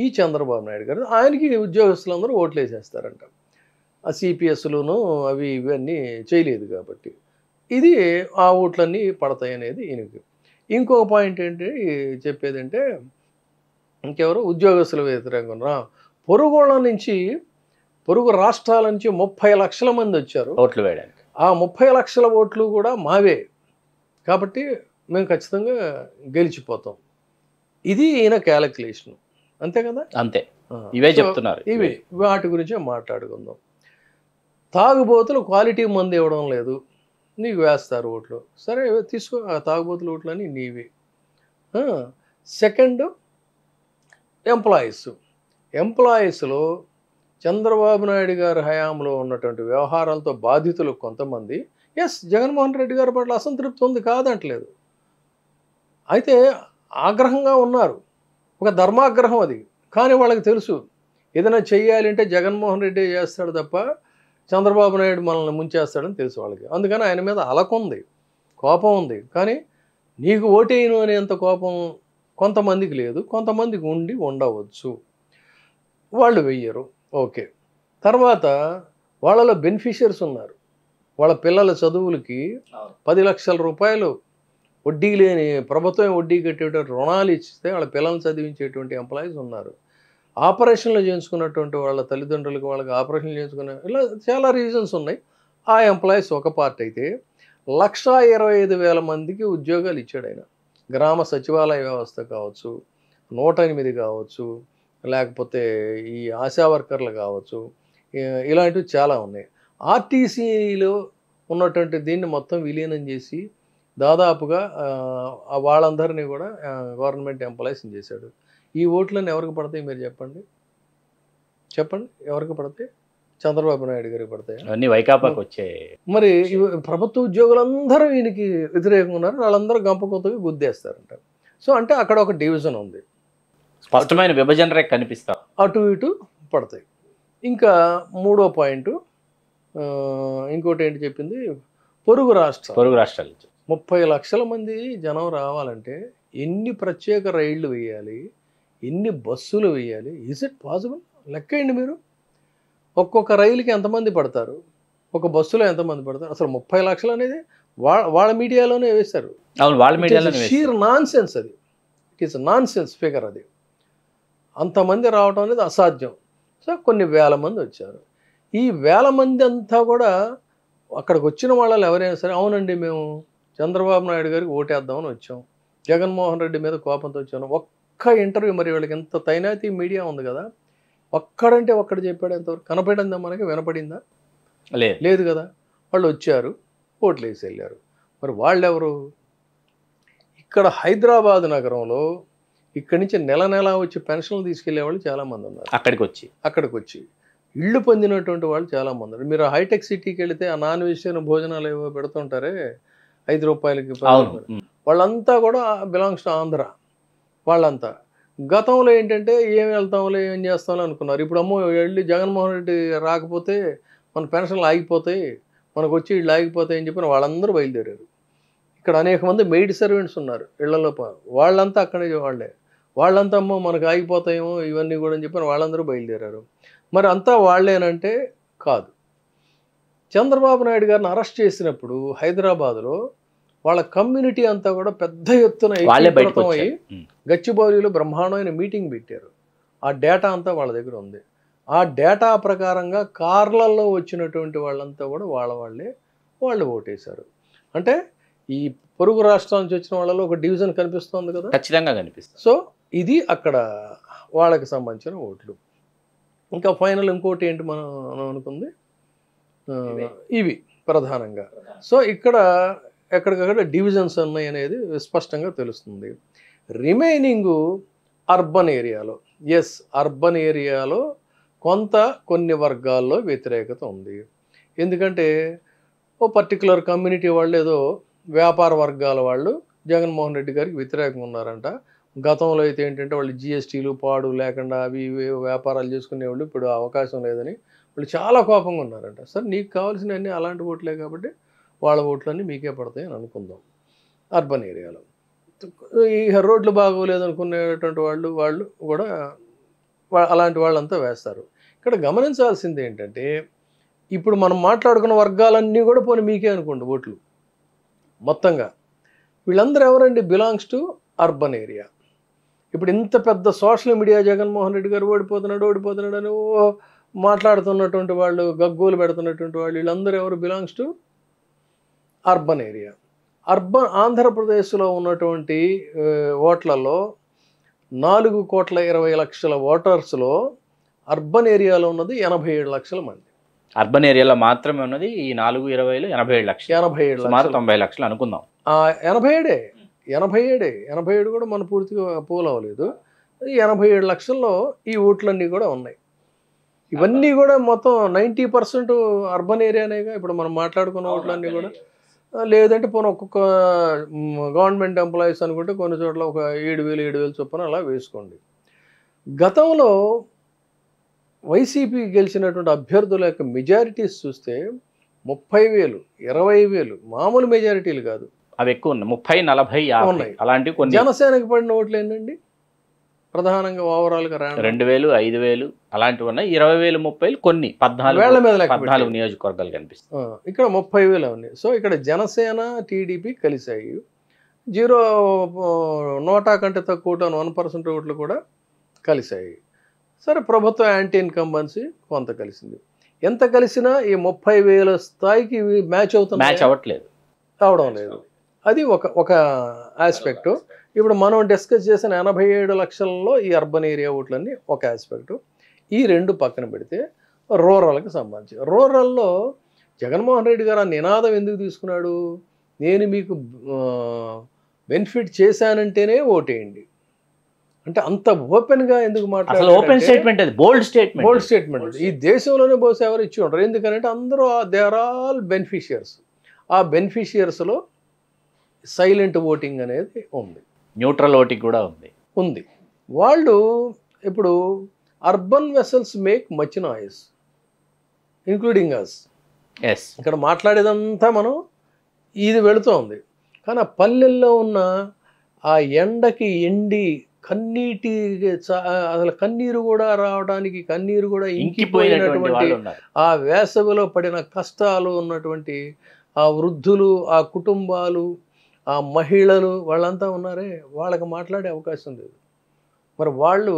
ఈ చంద్రబాబు నాయుడు గారు. ఆయనకి ఉద్యోగస్తులందరూ ఓట్లు వేసేస్తారంట. ఆ సిపిఎస్లును అవి ఇవన్నీ చేయలేదు కాబట్టి ఇది ఆ ఓట్లన్నీ పడతాయి అనేది ఈయనకి. ఇంకొక పాయింట్ ఏంటి చెప్పేదంటే, ఇంకెవరు ఉద్యోగస్తుల వ్యతిరేకంగా పొరుగు రాష్ట్రాల నుంచి 30 లక్షల మంది వచ్చారు ఓట్లు వేయడానికి. ఆ 30 లక్షల ఓట్లు కూడా మావే కాబట్టి మేము ఖచ్చితంగా గెలిచిపోతాం. ఇది ఈయన క్యాలిక్యులేషన్, అంతే కదా? అంతే, ఇవే చెప్తున్నారు. ఇవి వాటి గురించే మాట్లాడుకుందాం. తాగుబోతులు క్వాలిటీ మంది ఇవ్వడం లేదు, నీకు వేస్తారు ఓట్లు. సరే తీసుకో, ఆ తాగుబోతుల ఓట్లని నీవి. సెకండ్, ఎంప్లాయీస్లో చంద్రబాబు నాయుడు గారి హయాంలో ఉన్నటువంటి వ్యవహారాలతో బాధితులు కొంతమంది జగన్మోహన్ రెడ్డి గారి పట్ల అసంతృప్తి ఉంది, కాదంటలేదు. అయితే ఆగ్రహంగా ఉన్నారు, ఒక ధర్మాగ్రహం అది. కానీ వాళ్ళకి తెలుసు ఏదైనా చెయ్యాలి అంటే జగన్మోహన్ రెడ్డి చేస్తాడు తప్ప చంద్రబాబు నాయుడు మనల్ని ముంచేస్తాడని తెలుసు వాళ్ళకి. అందుకని ఆయన మీద అలకుంది, కోపం ఉంది. కానీ నీకు ఓటేయను అనేంత కోపం కొంతమందికి లేదు, కొంతమందికి ఉండవచ్చు, వాళ్ళు వెయ్యరు. ఓకే. తర్వాత వాళ్ళలో బెనిఫిషియర్స్ ఉన్నారు, వాళ్ళ పిల్లల చదువులకి 10 లక్షల రూపాయలు వడ్డీ లేని ప్రభుత్వం వడ్డీ కట్టేటువంటి రుణాలు ఇస్తే వాళ్ళ పిల్లల్ని చదివించేటువంటి ఎంప్లాయీస్ ఉన్నారు. ఆపరేషన్లు చేయించుకున్నటువంటి వాళ్ళ తల్లిదండ్రులకు వాళ్ళకి ఆపరేషన్లు చేయించుకునే ఇలా చాలా రీజన్స్ ఉన్నాయి. ఆ ఎంప్లాయీస్ ఒక పార్ట్ అయితే 1,25,000 మందికి ఉద్యోగాలు ఇచ్చాడు ఆయన. గ్రామ సచివాలయ వ్యవస్థ కావచ్చు, 108 కావచ్చు, లేకపోతే ఈ ఆశా వర్కర్లు కావచ్చు, ఇలాంటివి చాలా ఉన్నాయి. ఆర్టీసీలో ఉన్నటువంటి దీన్ని మొత్తం విలీనం చేసి దాదాపుగా వాళ్ళందరినీ కూడా గవర్నమెంట్ ఎంప్లాయీస్ని చేశాడు. ఈ ఓట్లన్నీ ఎవరికి పడతాయి మీరు చెప్పండి ఎవరికి పడతాయి? చంద్రబాబు నాయుడు గారికి పడతాయి. అన్ని వైకాపాకి వచ్చే. మరి ప్రభుత్వ ఉద్యోగులందరూ ఈయనకి వ్యతిరేకంగా ఉన్నారు, వాళ్ళందరూ గంపకొత్తగా గుద్దేస్తారంట. సో అంటే అక్కడ ఒక డివిజన్ ఉంది, స్పష్టమైన విభజన రేఖ కనిపిస్తారు, అటు ఇటు పడతాయి. ఇంకా మూడో పాయింట్ ఇంకోటి ఏంటి చెప్పింది, పొరుగు రాష్ట్రాలు 30 లక్షల మంది జనం రావాలంటే ఎన్ని ప్రత్యేక రైళ్లు వేయాలి, ఎన్ని బస్సులు వేయాలి? Is it possible? లెక్కేయండి మీరు. ఒక్కొక్క రైలుకి ఎంతమంది పడతారు, ఒక బస్సులో ఎంతమంది పడతారు? అసలు 30 లక్షలు అనేది వాళ్ళ మీడియాలోనే వేశారు. షీర్ నాన్ సెన్స్ అది, it is non sense figure అది. అంతమంది రావడం అనేది అసాధ్యం. సో కొన్ని వేల మంది వచ్చారు. ఈ వేల మంది అంతా కూడా అక్కడికి వచ్చిన వాళ్ళు ఎవరైనా సరే అవునండి మేము చంద్రబాబు నాయుడు గారికి ఓటేద్దామని వచ్చాం, జగన్మోహన్ రెడ్డి మీద కోపంతో వచ్చాను. ఒక్క ఇంటర్వ్యూ, మరి వీళ్ళకి ఎంత తైనాతి మీడియా ఉంది కదా, ఒక్కడంటే ఒక్కడు చెప్పాడు, ఎంతవరకు కనపడిందా మనకి, వినపడిందా? లేదు. లేదు కదా. వాళ్ళు వచ్చారు, ఓట్లు వేసి వెళ్ళారు. మరి వాళ్ళెవరు? ఇక్కడ హైదరాబాద్ నగరంలో ఇక్కడి నుంచి నెల నెల వచ్చి పెన్షన్లు తీసుకెళ్లే వాళ్ళు చాలామంది ఉన్నారు. అక్కడికి వచ్చి ఇళ్ళు పొందినటువంటి వాళ్ళు చాలామంది ఉన్నారు. మీరు హైటెక్ సిటీకి వెళితే ఆ నాన్ వెజిటేరియన్ భోజనాలు ఏవో పెడుతుంటారే 5 రూపాయలకి, 10 రూపాయలు, వాళ్ళంతా కూడా బిలాంగ్స్ టు ఆంధ్ర. వాళ్ళంతా గతంలో ఏంటంటే ఏం వెళ్తాంలే ఏం చేస్తాంలే అనుకున్నారు. ఇప్పుడు అమ్మో వెళ్ళి జగన్మోహన్ రెడ్డి రాకపోతే మన పెన్షన్లు ఆగిపోతాయి, మనకు వచ్చి ఇళ్ళు ఆగిపోతాయి అని చెప్పి వాళ్ళందరూ బయలుదేరారు. ఇక్కడ అనేక మంది మెయిడ్ సర్వెంట్స్ ఉన్నారు ఇళ్లలో, వాళ్ళంతా అక్కడే వాళ్ళంతా అమ్మో మనకు ఆగిపోతాయేమో ఇవన్నీ కూడా అని చెప్పి వాళ్ళందరూ బయలుదేరారు. మరి అంతా వాళ్ళేనంటే కాదు. చంద్రబాబు నాయుడు గారిని అరెస్ట్ చేసినప్పుడు హైదరాబాద్లో వాళ్ళ కమ్యూనిటీ అంతా కూడా పెద్ద ఎత్తున అయ్యి గచ్చిబౌలిలో బ్రహ్మాండమైన మీటింగ్ పెట్టారు. ఆ డేటా అంతా వాళ్ళ దగ్గర ఉంది. ఆ డేటా ప్రకారంగా కార్లలో వచ్చినటువంటి వాళ్ళంతా కూడా వాళ్ళు ఓటేశారు. అంటే ఈ పొరుగు రాష్ట్రాల నుంచి వచ్చిన వాళ్ళలో ఒక డివిజన్ కనిపిస్తుంది కదా, ఖచ్చితంగా కనిపిస్తుంది. సో ఇది అక్కడ వాళ్ళకి సంబంధించిన ఓట్లు. ఇంకా ఫైనల్ ఇంకోటి ఏంటి మనం అనుకుంది, ఇవి ప్రధానంగా. సో ఇక్కడ ఎక్కడికక్కడ డివిజన్స్ ఉన్నాయి అనేది స్పష్టంగా తెలుస్తుంది. రిమైనింగ్ అర్బన్ ఏరియాలో, అర్బన్ ఏరియాలో కొన్ని వర్గాల్లో వ్యతిరేకత ఉంది. ఎందుకంటే ఓ పర్టికులర్ కమ్యూనిటీ వాళ్ళు, ఏదో వ్యాపార వర్గాల వాళ్ళు జగన్మోహన్ రెడ్డి గారికి వ్యతిరేకంగా ఉన్నారంట. గతంలో అయితే ఏంటంటే వాళ్ళు జిఎస్టీలు పాడు లేకుండా అవి ఇవి వ్యాపారాలు చేసుకునేవాళ్ళు, ఇప్పుడు అవకాశం లేదని వాళ్ళు చాలా కోపంగా ఉన్నారంట. సార్ నీకు కావాల్సినవన్నీ అలాంటి ఓట్లే కాబట్టి వాళ్ళ ఓట్లన్నీ మీకే పడతాయి అని అనుకుందాం. అర్బన్ ఏరియాలో ఈ రోడ్లు బాగోలేదు అనుకునేటువంటి వాళ్ళు కూడా అలాంటి వాళ్ళంతా వేస్తారు. ఇక్కడ గమనించాల్సింది ఏంటంటే ఇప్పుడు మనం మాట్లాడుకున్న వర్గాలన్నీ కూడా పోనీ మీకే అనుకోండి ఓట్లు మొత్తంగా. వీళ్ళందరూ ఎవరండి? Belongs to urban area. ఇప్పుడు ఇంత పెద్ద సోషల్ మీడియా జగన్మోహన్ రెడ్డి గారు ఓడిపోతున్నాడు అని మాట్లాడుతున్నటువంటి వాళ్ళు, గగ్గోలు పెడుతున్నటువంటి వాళ్ళు, వీళ్ళందరూ ఎవరు? Belongs to urban area. ఆంధ్రప్రదేశ్లో ఉన్నటువంటి ఓట్లలో 4,20,00,000 ఓటర్స్లో అర్బన్ ఏరియాలో ఉన్నది 87 లక్షల మంది. అర్బన్ ఏరియాలో మాత్రమే ఉన్నది ఈ 4,20,000 87 లక్షలు. 90 లక్షలు అనుకుందాం. 87 కూడా మన పూర్తిగా పోల్ అవ్వలేదు. 87 లక్షల్లో ఈ ఓట్లన్నీ కూడా ఉన్నాయి. ఇవన్నీ కూడా మొత్తం 90% అర్బన్ ఏరియానేగా. ఇప్పుడు మనం మాట్లాడుకున్న ఓట్లన్నీ కూడా. లేదంటే పోనీ ఒక్కొక్క గవర్నమెంట్ ఎంప్లాయీస్ అనుకుంటే కొన్ని చోట్ల ఒక 7,000 చొప్పున అలా వేసుకోండి. గతంలో వైసీపీ గెలిచినటువంటి అభ్యర్థుల యొక్క మెజారిటీస్ చూస్తే 30,000, 20,000 మామూలు మెజారిటీలు కాదు, అవి ఎక్కువ ఉన్నాయి. 30, 40, 50 ఉన్నాయి. అలాంటివి కొన్ని. జనసేనకి పడిన ఓట్లు ఏంటండి ప్రధానంగా ఓవరాల్గా? 2,000, 5,000 అలాంటివి ఉన్నాయి. 20,000, 30,000 కొన్ని 14 నియోజకవర్గాలు కనిపిస్తాయి. ఇక్కడ 30,000 ఉన్నాయి. సో ఇక్కడ జనసేన టీడీపీ కలిశాయి. 100 కంటే తక్కువ 1% ఓట్లు కూడా కలిశాయి. సరే, ప్రభుత్వ యాంటీ ఇన్కంబెన్సీ కొంత కలిసింది. ఎంత కలిసినా ఈ 30,000 స్థాయికి మ్యాచ్ అవ్వట్లేదు, అవడం లేదు. అది ఒక ఆస్పెక్టు. ఇప్పుడు మనం డిస్కస్ చేసిన 87 లక్షలలో ఈ అర్బన్ ఏరియా ఓట్లన్నీ ఒక ఆస్పెక్టు. ఈ రెండు పక్కన పెడితే రూరల్కి సంబంధించి, రూరల్లో జగన్మోహన్ రెడ్డి గారు ఆ నినాదం ఎందుకు తీసుకున్నాడు? నేను మీకు బెనిఫిట్ చేశానంటేనే ఓటేయండి అంటే అంత ఓపెన్గా ఎందుకు మాట్లాడారు? ఓపెన్ స్టేట్మెంట్, అది బోల్డ్ స్టేట్మెంట్. ఈ దేశంలోనే బహుశా ఎవరు ఇచ్చి ఉంటారు. ఎందుకంటే అందరూ దే ఆర్ ఆల్ బెనిఫిషియర్స్. ఆ బెనిఫిషియర్స్లో సైలెంట్ ఓటింగ్ అనేది ఉంది, న్యూట్రల్ ఓటింగ్ కూడా ఉంది. వాళ్ళు ఇప్పుడు urban vessels make much noise including us. ఇక్కడ మాట్లాడేదంతా మనం ఇది వెళుతోంది. కానీ ఆ పల్లెల్లో ఉన్న ఆ ఎండకి ఎండి కన్నీటి అసలు కన్నీరు కూడా రావడానికి, కన్నీరు కూడా ఇంకిపోయినటువంటి ఆ వేసవిలో పడిన కష్టాలు ఉన్నటువంటి ఆ వృద్ధులు, ఆ కుటుంబాలు, ఆ మహిళలు వాళ్ళంతా ఉన్నారే, వాళ్ళకి మాట్లాడే అవకాశం లేదు. మరి వాళ్ళు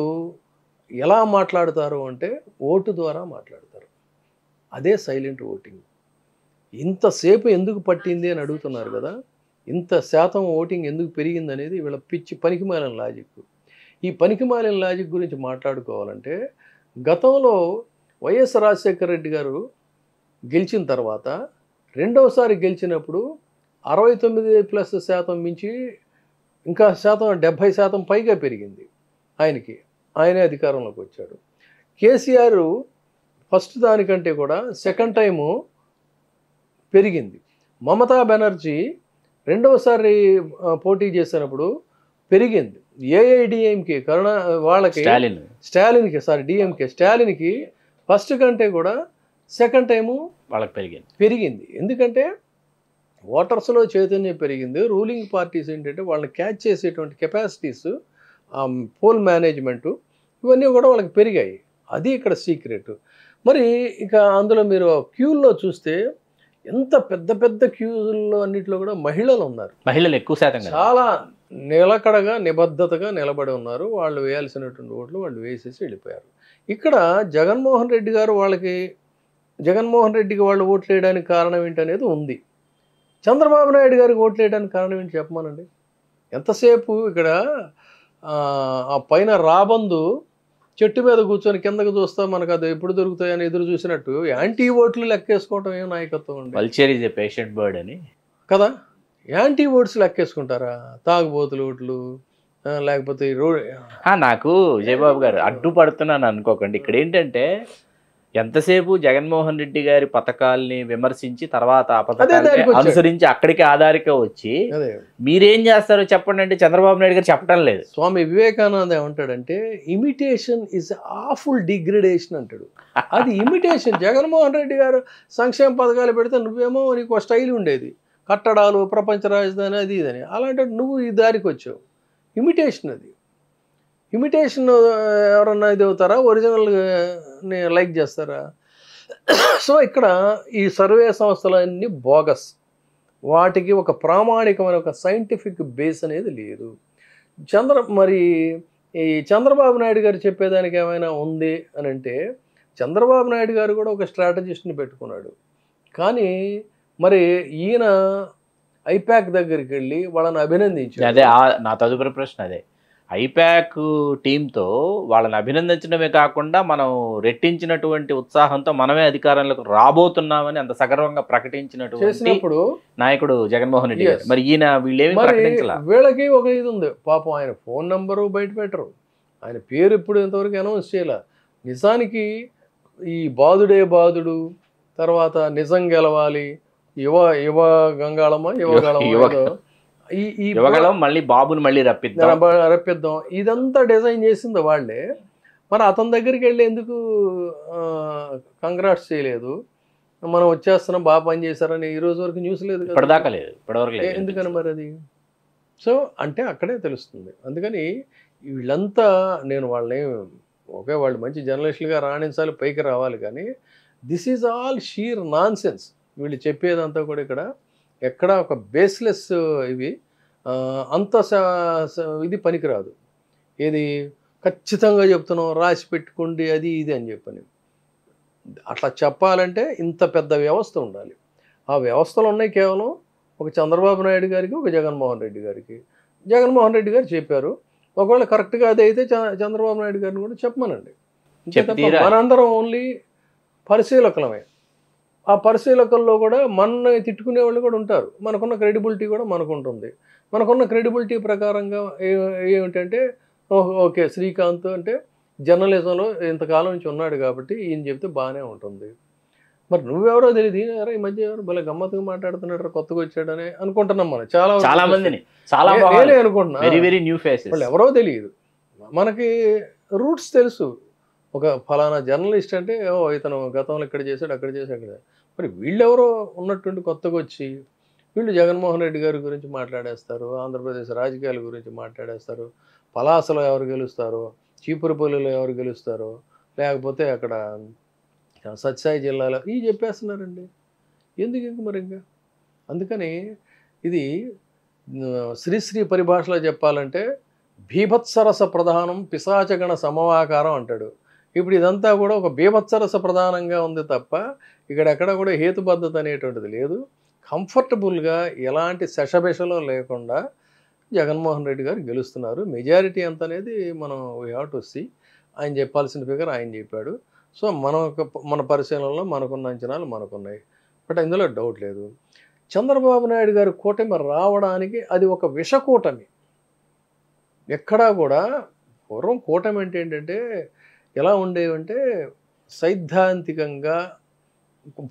ఎలా మాట్లాడతారు అంటే ఓటు ద్వారా మాట్లాడతారు. అదే సైలెంట్ ఓటింగ్. ఇంతసేపు ఎందుకు పట్టింది అని అడుగుతున్నారు కదా, ఇంత శాతం ఓటింగ్ ఎందుకు పెరిగింది అనేది వీళ్ళ పిచ్చి పనికిమాలిన లాజిక్. ఈ పనికిమాలిన లాజిక్ గురించి మాట్లాడుకోవాలంటే, గతంలో వైఎస్ రాజశేఖర రెడ్డి గారు గెలిచిన తర్వాత రెండవసారి గెలిచినప్పుడు 69% మించి ఇంకా శాతం 70% పైగా పెరిగింది ఆయనకి. ఆయనే అధికారంలోకి వచ్చాడు. కేసీఆర్ ఫస్ట్ దానికంటే కూడా సెకండ్ టైము పెరిగింది. మమతా బెనర్జీ రెండవసారి పోటీ చేసినప్పుడు పెరిగింది. ఏఐడిఎంకే వాళ్ళకి స్టాలిన్కి డిఎంకే స్టాలిన్కి ఫస్ట్ కంటే కూడా సెకండ్ టైము వాళ్ళకి పెరిగింది. ఎందుకంటే ఓటర్స్లో చైతన్యం పెరిగింది. రూలింగ్ పార్టీస్ ఏంటంటే వాళ్ళని క్యాచ్ చేసేటువంటి కెపాసిటీస్, పోల్ మేనేజ్మెంటు, ఇవన్నీ కూడా వాళ్ళకి పెరిగాయి. అది ఇక్కడ సీక్రెట్. మరి ఇక అందులో మీరు క్యూల్లో చూస్తే ఎంత పెద్ద పెద్ద క్యూల్లో అన్నింటిలో కూడా మహిళలు ఉన్నారు. మహిళలు ఎక్కువ శాతం చాలా నిలకడగా నిబద్ధతగా నిలబడి ఉన్నారు. వాళ్ళు వేయాల్సినటువంటి ఓట్లు వాళ్ళు వేసేసి వెళ్ళిపోయారు. ఇక్కడ జగన్మోహన్ రెడ్డికి వాళ్ళు ఓట్లు వేయడానికి కారణం ఏంటనేది ఉంది. చంద్రబాబు నాయుడు గారికి ఓట్లు వేయడానికి కారణం ఏంటి చెప్పమానండి. ఎంతసేపు ఇక్కడ ఆ పైన రాబందు చెట్టు మీద కూర్చొని కిందకు చూస్తా మనకు అది ఎప్పుడు దొరుకుతాయని ఎదురు చూసినట్టు యాంటీ ఓట్లు లెక్కేసుకోవటం ఏం నాయకత్వం అండి. Culture is a patient bird అని కదా, యాంటీ ఓట్స్ లెక్కేసుకుంటారా? తాగుబోతులు ఓట్లు, లేకపోతే నాకు విజయబాబు గారు అడ్డుపడుతున్నాను అనుకోకండి. ఇక్కడ ఏంటంటే ఎంతసేపు జగన్మోహన్ రెడ్డి గారి పథకాల్ని విమర్శించి తర్వాత ఆ పథకాన్ని అనుసరించి అక్కడికి ఆధారిక వచ్చి మీరేం చేస్తారో చెప్పండి అంటే చంద్రబాబు నాయుడు గారు చెప్పడం లేదు. స్వామి వివేకానంద ఏమంటాడంటే ఇమిటేషన్ ఇస్ ఆఫుల్ డిగ్రేడేషన్ అంటాడు. అది ఇమిటేషన్. జగన్మోహన్ రెడ్డి గారు సంక్షేమ పథకాలు పెడితే నువ్వేమో నీకు స్టైల్ ఉండేది, కట్టడాలు, ప్రపంచ రాజధాని, అది ఇదని. అలాంటి నువ్వు ఈ దారికి వచ్చావు. ఇమిటేషన్. అది ఇమిటేషన్. ఎవరన్నా ఇది అవుతారా? ఒరిజినల్ని లైక్ చేస్తారా? సో ఇక్కడ ఈ సర్వే సంస్థలన్నీ బోగస్. వాటికి ఒక ప్రామాణికమైన ఒక సైంటిఫిక్ బేస్ అనేది లేదు. మరి ఈ చంద్రబాబు నాయుడు గారు చెప్పేదానికి ఏమైనా ఉంది అని అంటే, చంద్రబాబు నాయుడు గారు కూడా ఒక స్ట్రాటజిస్ట్ని పెట్టుకున్నాడు. కానీ మరి ఈయన ఐపాక్ దగ్గరికి వెళ్ళి వాళ్ళని అభినందించాడు. అదే నా తదుపరి ప్రశ్న. అదే ఐపాక్ టీంతో వాళ్ళని అభినందించడమే కాకుండా మనం రెట్టించినటువంటి ఉత్సాహంతో మనమే అధికారంలోకి రాబోతున్నామని అంత సగర్వంగా ప్రకటించినటువంటి నాయకుడు జగన్మోహన్ రెడ్డి గారు. మరి ఈయన వీళ్ళేమి ప్రకటించాల? వీళ్ళకి ఒక ఇది ఉంది పాపం. ఆయన ఫోన్ నెంబరు బయట పెట్టరు, ఆయన పేరు ఇప్పుడు ఇంతవరకు అనౌన్స్ చేయాల. నిజానికి ఈ బాధుడే బాధుడు, తర్వాత నిజం గెలవాలి, యువ గంగాళమ్మ యువగళం, మళ్ళీ బాబుని మళ్ళీ రప్పిద్దాం, ఇదంతా డిజైన్ చేసింది వాళ్ళే. మరి అతని దగ్గరికి వెళ్ళి ఎందుకు కంగ్రాట్స్ చేయలేదు? మనం వచ్చేస్తున్నాం, బాగా పని చేశారని ఈ రోజు వరకు న్యూస్ లేదు, ఇప్పటిదాకా లేదు. ఎందుకని మరి అది? సో అంటే అక్కడే తెలుస్తుంది. అందుకని వీళ్ళంతా నేను వాళ్ళని వాళ్ళు మంచి జర్నలిస్టులుగా రాణించాలి, పైకి రావాలి, కానీ this is all sheer nonsense. వీళ్ళు చెప్పేదంతా కూడా ఇక్కడ ఎక్కడ ఒక బేస్లెస్ ఇవి, అంత ఇది పనికిరాదు. ఇది ఖచ్చితంగా చెప్తున్నాం, రాసి పెట్టుకోండి, అది ఇది అని చెప్పని. అట్లా చెప్పాలంటే ఇంత పెద్ద వ్యవస్థ ఉండాలి. ఆ వ్యవస్థలు ఉన్నాయి కేవలం ఒక చంద్రబాబు నాయుడు గారికి, ఒక జగన్మోహన్ రెడ్డి గారికి. జగన్మోహన్ రెడ్డి గారు చెప్పారు, ఒకవేళ కరెక్ట్గా అది అయితే చంద్రబాబు నాయుడు గారిని కూడా చెప్పమనండి. మనందరం ఓన్లీ పరిశీలకులమే. ఆ పరిశీలకుల్లో కూడా మన తిట్టుకునే వాళ్ళు కూడా ఉంటారు. మనకున్న క్రెడిబిలిటీ కూడా మనకు ఉంటుంది. మనకున్న క్రెడిబిలిటీ ప్రకారంగా ఏమిటంటే, ఓకే శ్రీకాంత్ అంటే జర్నలిజంలో ఇంతకాలం నుంచి ఉన్నాడు కాబట్టి ఈయన చెప్తే బాగానే ఉంటుంది. మరి నువ్వెవరో తెలియదు, ఈ మధ్య ఎవరు భలే గమ్మత్తుగా మాట్లాడుతున్నాడు, కొత్తగా వచ్చాడని అనుకుంటున్నాం. మనం చాలా మందిని అనుకుంటున్నా, వాళ్ళు ఎవరో తెలియదు. మనకి రూట్స్ తెలుసు. ఒక ఫలానా జర్నలిస్ట్ అంటే ఇతను గతంలో ఇక్కడ చేశాడు, అక్కడ చేశాడు, అక్కడ. మరి వీళ్ళెవరో ఉన్నటువంటి కొత్తగా వచ్చి వీళ్ళు జగన్మోహన్ రెడ్డి గారి గురించి మాట్లాడేస్తారు, ఆంధ్రప్రదేశ్ రాజకీయాల గురించి మాట్లాడేస్తారు, పలాసలో ఎవరు గెలుస్తారో, చీపురుపల్లిలో ఎవరు గెలుస్తారో, లేకపోతే అక్కడ సత్యసాయి జిల్లాలో ఇవి చెప్పేస్తున్నారండి. ఎందుకు ఇంక మరి ఇంకా? అందుకని ఇది శ్రీశ్రీ పరిభాషలో చెప్పాలంటే భీభత్సరస ప్రధానం పిశాచగణ సమవాకారం అంటాడు. ఇప్పుడు ఇదంతా కూడా ఒక బీభత్సరస ప్రధానంగా ఉంది తప్ప ఇక్కడ ఎక్కడ కూడా హేతుబద్ధత అనేటువంటిది లేదు. కంఫర్టబుల్గా ఎలాంటి శషబిషలో లేకుండా జగన్మోహన్ రెడ్డి గారు గెలుస్తున్నారు. మెజారిటీ ఎంత అనేది మనం వీ హ్యావ్ టు సీ. ఆయన చెప్పాల్సిన ఫిగర్ ఆయన చెప్పాడు. సో మన పరిశీలనలో మనకున్న అంచనాలు మనకున్నాయి. బట్ ఇందులో డౌట్ లేదు. చంద్రబాబు నాయుడు గారి కూటమి రావడానికి అది ఒక విషకూటమి. ఎక్కడా కూడా పూర్వం కూటమి అంటే ఏంటంటే ఎలా ఉండేవంటే సైద్ధాంతికంగా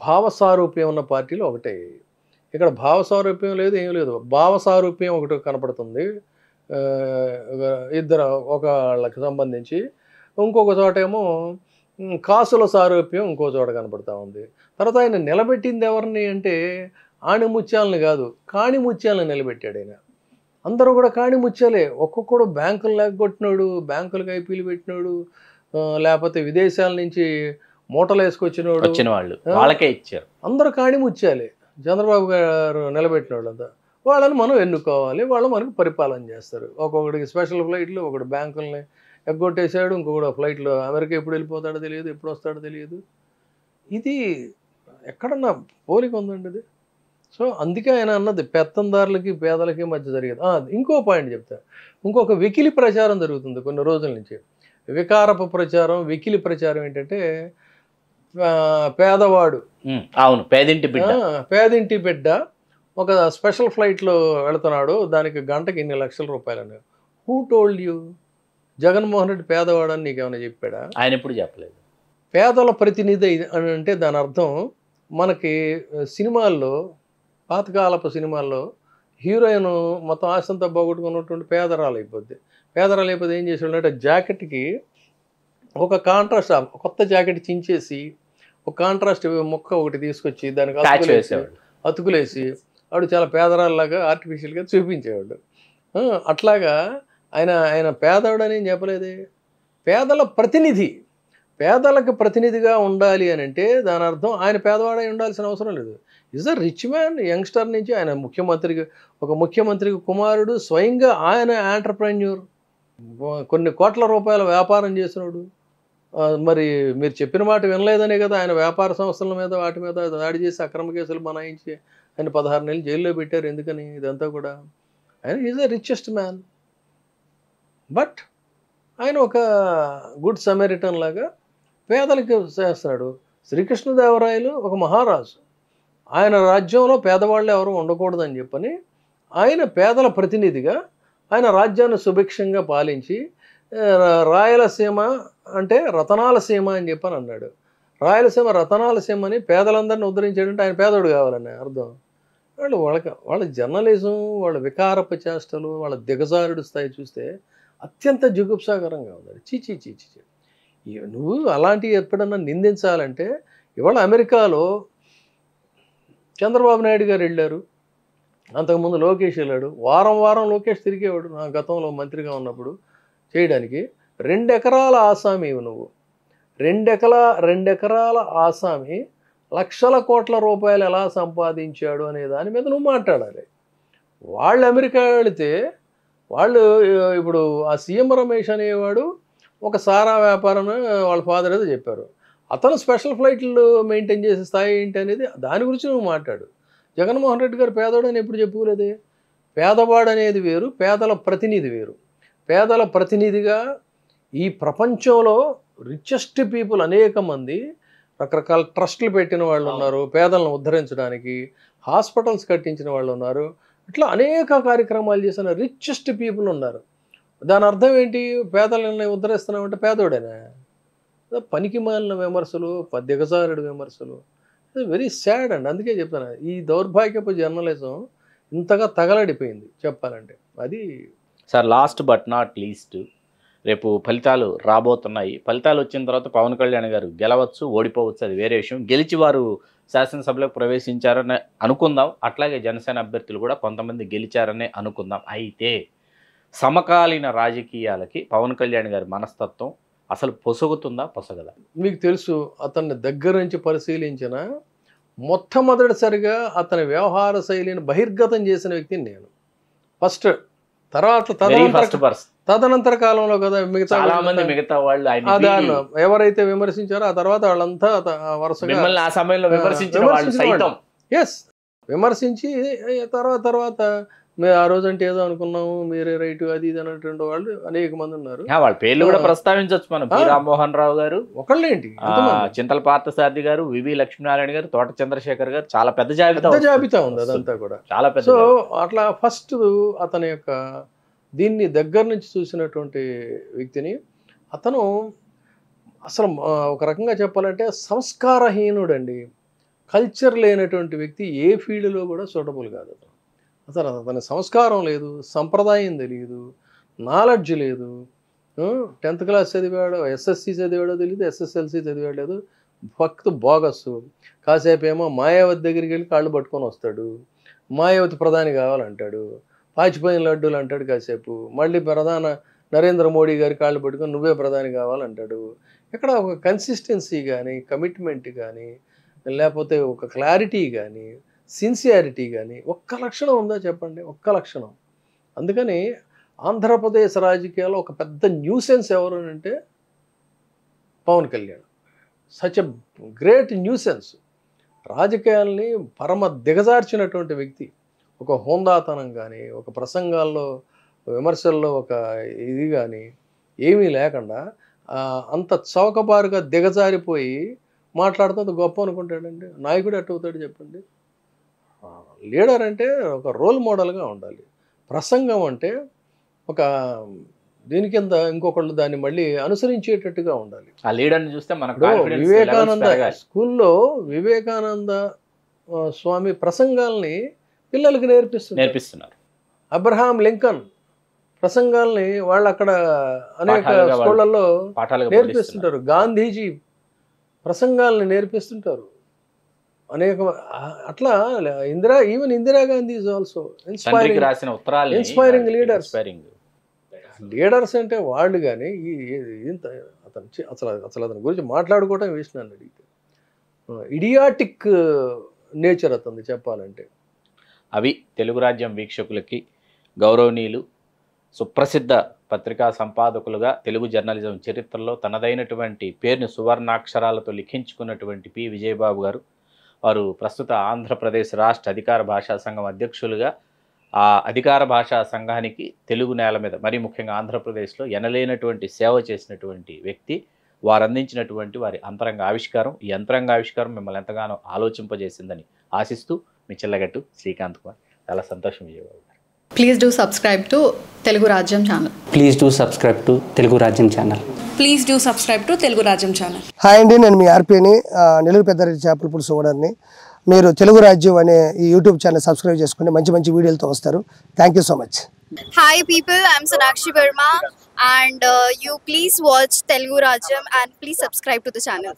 భావసారూప్యం ఉన్న పార్టీలు ఒకటే. ఇక్కడ భావసారూప్యం లేదు, ఏం లేదు. భావసారూప్యం ఒకటి కనపడుతుంది ఇద్దరు ఒకళ్ళకి సంబంధించి. ఇంకొక చోటేమో కాసుల సారూప్యం ఇంకో చోట కనపడతా ఉంది. తర్వాత ఆయన నిలబెట్టింది ఎవరిని అంటే ఆణిముత్యాలను కాదు, కాణిముత్యాలను నిలబెట్టాడు ఆయన. అందరూ కూడా కాణిముత్యాలే. ఒక్కొక్కడు బ్యాంకులు లేకొట్టినాడు, బ్యాంకులకు ఐపీలు పెట్టినాడు, లేకపోతే విదేశాల నుంచి మూటలు వేసుకొచ్చినోడు, వచ్చిన వాళ్ళు వాళ్ళకే ఇచ్చారు. అందరూ కాణిముత్యాలే. చంద్రబాబు గారు నిలబెట్టిన వాళ్ళంతా వాళ్ళని మనం ఎన్నుకోవాలి, వాళ్ళు మనకు పరిపాలన చేస్తారు. ఒక్కొక్కడికి స్పెషల్ ఫ్లైట్లు, ఒకటి బ్యాంకుల్ని ఎగ్గొట్టేశాడు, ఇంకొకటి ఫ్లైట్లో అమెరికా ఎప్పుడు వెళ్ళిపోతాడో తెలియదు, ఎప్పుడు వస్తాడో తెలియదు. ఇది ఎక్కడన్నా పోలిక ఉందండి ఇది. సో అందుకే ఆయన అన్నది పెత్తందారులకి పేదలకి మధ్య జరిగేది. ఇంకో పాయింట్ చెప్తా. ఇంకొక వెకిలి ప్రచారం జరుగుతుంది కొన్ని రోజుల నుంచి. వికారపు ప్రచారం, వెకిలి ప్రచారం ఏంటంటే పేదవాడు, అవును, పేదింటి బిడ్డ ఒక స్పెషల్ ఫ్లైట్లో వెళుతున్నాడు, దానికి గంటకి ఇన్ని లక్షల రూపాయలని. Who told you? Jaganmohan Reddy పేదవాడు అని నీకేమైనా చెప్పాడా? ఆయన ఎప్పుడు చెప్పలేదు. పేదల ప్రతినిధి అని అంటే దాని అర్థం మనకి సినిమాల్లో, పాతకాలపు సినిమాల్లో హీరోయిన్ మొత్తం ఆశంతా పోగొట్టుకున్నటువంటి పేదరాలు అయిపోద్ది. పేదరాలు అయిపోతే ఏం చేసేవాళ్ళు అంటే జాకెట్కి ఒక కాంట్రాస్ట్, కొత్త జాకెట్ చించేసి ఒక కాంట్రాస్ట్ మొక్క ఒకటి తీసుకొచ్చి దానికి అతుకులేసి వాడు చాలా పేదరాల్లాగా ఆర్టిఫిషియల్గా చూపించేవాడు. అట్లాగా ఆయన పేదవాడు అని ఏం చెప్పలేదే. పేదల ప్రతినిధి, పేదలకు ప్రతినిధిగా ఉండాలి అని అంటే దాని అర్థం ఆయన పేదవాడై ఉండాల్సిన అవసరం లేదు. Is a rich man. Youngster నుంచి ఆయన ముఖ్యమంత్రికి కుమారుడు, స్వయంగా ఆయన యాంటర్ప్రెన్యూర్, కొన్ని కోట్ల రూపాయల వ్యాపారం చేసినాడు. మరి మీరు చెప్పిన మాట వినలేదనే కదా ఆయన వ్యాపార సంస్థల మీద వాటి మీద దాడి చేసి అక్రమ కేసులు బనాయించి ఆయన 16 నెలలు జైల్లో పెట్టారు. ఎందుకని? ఇదంతా కూడా ఆయన is a richest man. But ఆయన ఒక గుడ్ సమరిటన్ లాగా పేదలకి చేస్తున్నాడు. శ్రీకృష్ణదేవరాయలు ఒక మహారాజు. ఆయన రాజ్యంలో పేదవాళ్ళు ఎవరు ఉండకూడదని చెప్పని ఆయన పేదల ప్రతినిధిగా ఆయన రాజ్యాన్ని సుభిక్షంగా పాలించి రాయలసీమ అంటే రతనాల సీమ అని చెప్పని అన్నాడు. రాయలసీమ రతనాల సీమ అని పేదలందరినీ ఉద్ధరించాడంటే ఆయన పేదోడు కావాలని అర్థం. వాళ్ళ జర్నలిజం, వాళ్ళ వికారపు చేష్టలు, వాళ్ళ దిగజారుడు స్థాయి చూస్తే అత్యంత జుగుప్సాకరంగా ఉంది. చీచీ. నువ్వు అలాంటివి ఎప్పుడన్నా నిందించాలంటే ఇవాళ అమెరికాలో చంద్రబాబు నాయుడు గారు వెళ్ళారు, అంతకుముందు లోకేష్ వెళ్ళాడు. వారం లోకేష్ తిరిగేవాడు నా గతంలో మంత్రిగా ఉన్నప్పుడు చేయడానికి. 2 ఎకరాల ఆసామి నువ్వు, 2 ఎకరాల ఆసామి లక్షల కోట్ల రూపాయలు ఎలా సంపాదించాడు అనే దాని మీద నువ్వు మాట్లాడాలి. వాళ్ళు అమెరికా వెళితే వాళ్ళు ఇప్పుడు ఆ సీఎం రమేష్ అనేవాడు ఒక సారా వ్యాపారం వాళ్ళ ఫాదర్ ఏదో చెప్పారు. అతను స్పెషల్ ఫ్లైట్లు మెయింటైన్ చేసే స్థాయి ఏంటి అనేది దాని గురించి నువ్వు మాట్లాడు. జగన్మోహన్ రెడ్డి గారు పేదవాడు అని ఎప్పుడు చెప్పుకోలేదే. పేదవాడు అనేది వేరు, పేదల ప్రతినిధి వేరు. పేదల ప్రతినిధిగా ఈ ప్రపంచంలో రిచెస్ట్ పీపుల్ అనేక మంది రకరకాల ట్రస్టులు పెట్టిన వాళ్ళు ఉన్నారు, పేదలను ఉద్ధరించడానికి హాస్పిటల్స్ కట్టించిన వాళ్ళు ఉన్నారు. ఇట్లా అనేక కార్యక్రమాలు చేసిన రిచెస్ట్ పీపుల్ ఉన్నారు. దాని అర్థం ఏంటి? పేదలని ఉద్ధరిస్తున్నామంటే పేదోడేనా? పనికి మాలిన విమర్శలు, దిగజారుడు విమర్శలు. వెరీ సాడ్ అండి. అందుకే చెప్తాను ఈ దౌర్భాగ్యపు జర్నలిజం ఇంతగా తగలడిపోయింది చెప్పాలంటే. అది sir last but not least, రేపు ఫలితాలు రాబోతున్నాయి. ఫలితాలు వచ్చిన తర్వాత పవన్ కళ్యాణ్ గారు గెలవచ్చు, ఓడిపోవచ్చు, అది వేరే విషయం. గెలిచి వారు శాసనసభలోకి ప్రవేశించారని అనుకుందాం. అట్లాగే జనసేన అభ్యర్థులు కూడా కొంతమంది గెలిచారనే అనుకుందాం. అయితే సమకాలీన రాజకీయాలకి పవన్ కళ్యాణ్ గారి మనస్తత్వం అసలు పొసగుతుందా, పొసగదా? మీకు తెలుసు, అతన్ని దగ్గర నుంచి పరిశీలించిన మొట్టమొదటిసారిగా అతని వ్యవహార శైలిని బహిర్గతం చేసిన వ్యక్తిని నేను. ఫస్ట్ తదనంతర కాలంలో కదా మిగతా చాలా మంది మిగతా వాళ్ళు దాన్ని ఎవరైతే విమర్శించారో ఆ తర్వాత వాళ్ళంతా వరుసగా మిమ్మల్ని ఆ సమయంలో విమర్శించిన వాళ్ళు సైతం ఎస్ విమర్శించి తర్వాత ఆ రోజు అంటే ఏదో అనుకున్నాము మీరే రైట్ అది ఇది అనేటువంటి వాళ్ళు అనేక మంది ఉన్నారు. వాళ్ళ పేర్లు కూడా ప్రస్తావించవచ్చు మనం. పి రామ్మోహన్ రావు గారు, ఒకళ్ళేంటి చింతల పార్థసారథి గారు, వివి లక్ష్మీనారాయణ గారు, తోట చంద్రశేఖర్ గారు, చాలా పెద్ద జాబితా ఉంది అదంతా కూడా చాలా పెద్ద. సో అట్లా ఫస్ట్ అతని యొక్క దీన్ని దగ్గర నుంచి చూసినటువంటి వ్యక్తిని అతను అసలు ఒక రకంగా చెప్పాలంటే సంస్కారహీనుడండి. కల్చర్ లేనటువంటి వ్యక్తి ఏ ఫీల్డ్లో కూడా సూటబుల్ కాదు. అసలు అతని సంస్కారం లేదు, సంప్రదాయం తెలియదు, నాలెడ్జ్ లేదు. 10th క్లాస్ చదివాడు, ఎస్ఎస్సి చదివాడో తెలియదు, ఎస్ఎస్ఎల్సి చదివాడు లేదు, ఫక్త్ బోగస్. కాసేపు ఏమో మాయావతి దగ్గరికి వెళ్ళి కాళ్ళు పట్టుకొని వస్తాడు, మాయావతి ప్రధాని కావాలంటాడు, పాచిపోయిన లడ్డూలు అంటాడు కాసేపు, మళ్ళీ నరేంద్ర మోడీ గారి కాళ్ళు పట్టుకొని నువ్వే ప్రధాని కావాలంటాడు. ఇక్కడ ఒక కన్సిస్టెన్సీ కానీ, కమిట్మెంట్ కానీ, లేకపోతే ఒక క్లారిటీ కానీ, సిన్సియారిటీ కానీ ఒక్క లక్షణం ఉందా చెప్పండి? ఒక్క లక్షణం. అందుకని ఆంధ్రప్రదేశ్ రాజకీయాల్లో ఒక పెద్ద న్యూసెన్స్ ఎవరు అంటే Pawan Kalyan. Such a great nuisance. రాజకీయాల్ని పరమ దిగజార్చినటువంటి వ్యక్తి. ఒక హోందాతనం కానీ, ఒక ప్రసంగాల్లో విమర్శల్లో ఒక ఇది కానీ ఏమీ లేకుండా అంత చౌకబారుగా దిగజారిపోయి మాట్లాడుతూ గొప్ప అనుకుంటాడండి. నాయకుడు ఎట్టవుతాడు చెప్పండి? లీడర్ అంటే ఒక రోల్ మోడల్గా ఉండాలి. ప్రసంగం అంటే ఒక దీని కింద ఇంకొకళ్ళు దాన్ని మళ్ళీ అనుసరించేటట్టుగా ఉండాలి. ఆ లీడర్ని చూస్తే మనకు వివేకానంద స్కూల్లో వివేకానంద స్వామి ప్రసంగాల్ని పిల్లలకి నేర్పిస్తున్నారు. అబ్రహాం లింకన్ ప్రసంగాల్ని వాళ్ళు అక్కడ అనేక స్కూళ్ళల్లో నేర్పిస్తుంటారు. గాంధీజీ ప్రసంగాల్ని నేర్పిస్తుంటారు అనేక. అట్లా even Indira Gandhi is also inspiring leaders అంటే వాళ్ళు. కానీ అసలు అతని గురించి మాట్లాడుకోవటం వేసిన అడిగితే ఇడియాటిక్ నేచర్ అతను చెప్పాలంటే. అవి తెలుగు రాజ్యం వీక్షకులకి గౌరవనీయులు, సుప్రసిద్ధ పత్రికా సంపాదకులుగా తెలుగు జర్నలిజం చరిత్రలో తనదైనటువంటి పేరును సువర్ణాక్షరాలతో లిఖించుకున్నటువంటి పి విజయబాబు గారు. వారు ప్రస్తుత ఆంధ్రప్రదేశ్ రాష్ట్ర అధికార భాషా సంఘం అధ్యక్షులుగా, ఆ అధికార భాషా సంఘానికి తెలుగు నేల మీద మరీ ముఖ్యంగా ఆంధ్రప్రదేశ్లో ఎనలేనటువంటి సేవ చేసినటువంటి వ్యక్తి. వారు అందించినటువంటి వారి అంతరంగ ఆవిష్కారం, ఈ అంతరంగ ఆవిష్కారం మిమ్మల్ని ఎంతగానో ఆలోచింపజేసిందని ఆశిస్తూ మీ చిల్లగట్టు శ్రీకాంత్ కుమార్. చాలా సంతోషం విజయబాబు గారు. Please do subscribe to Telugu Rajyam channel. Please do subscribe to Telugu Rajyam channel. Please do subscribe to Telugu Rajyam channel. Hi అండి, నేను మీ ఆర్పీని, నెల్లూరు పెద్దారెడ్డి చేపల పులుసు ఓనర్ని. మీరు తెలుగు రాజ్యం అనే ఈ యూట్యూబ్ ఛానల్ సబ్స్క్రైబ్ చేసుకుని మంచి వీడియోలతో వస్తారు. Thank you so much. Hi people, I'm Sonakshi Verma and you please watch Telugu Rajyam and please subscribe to the channel.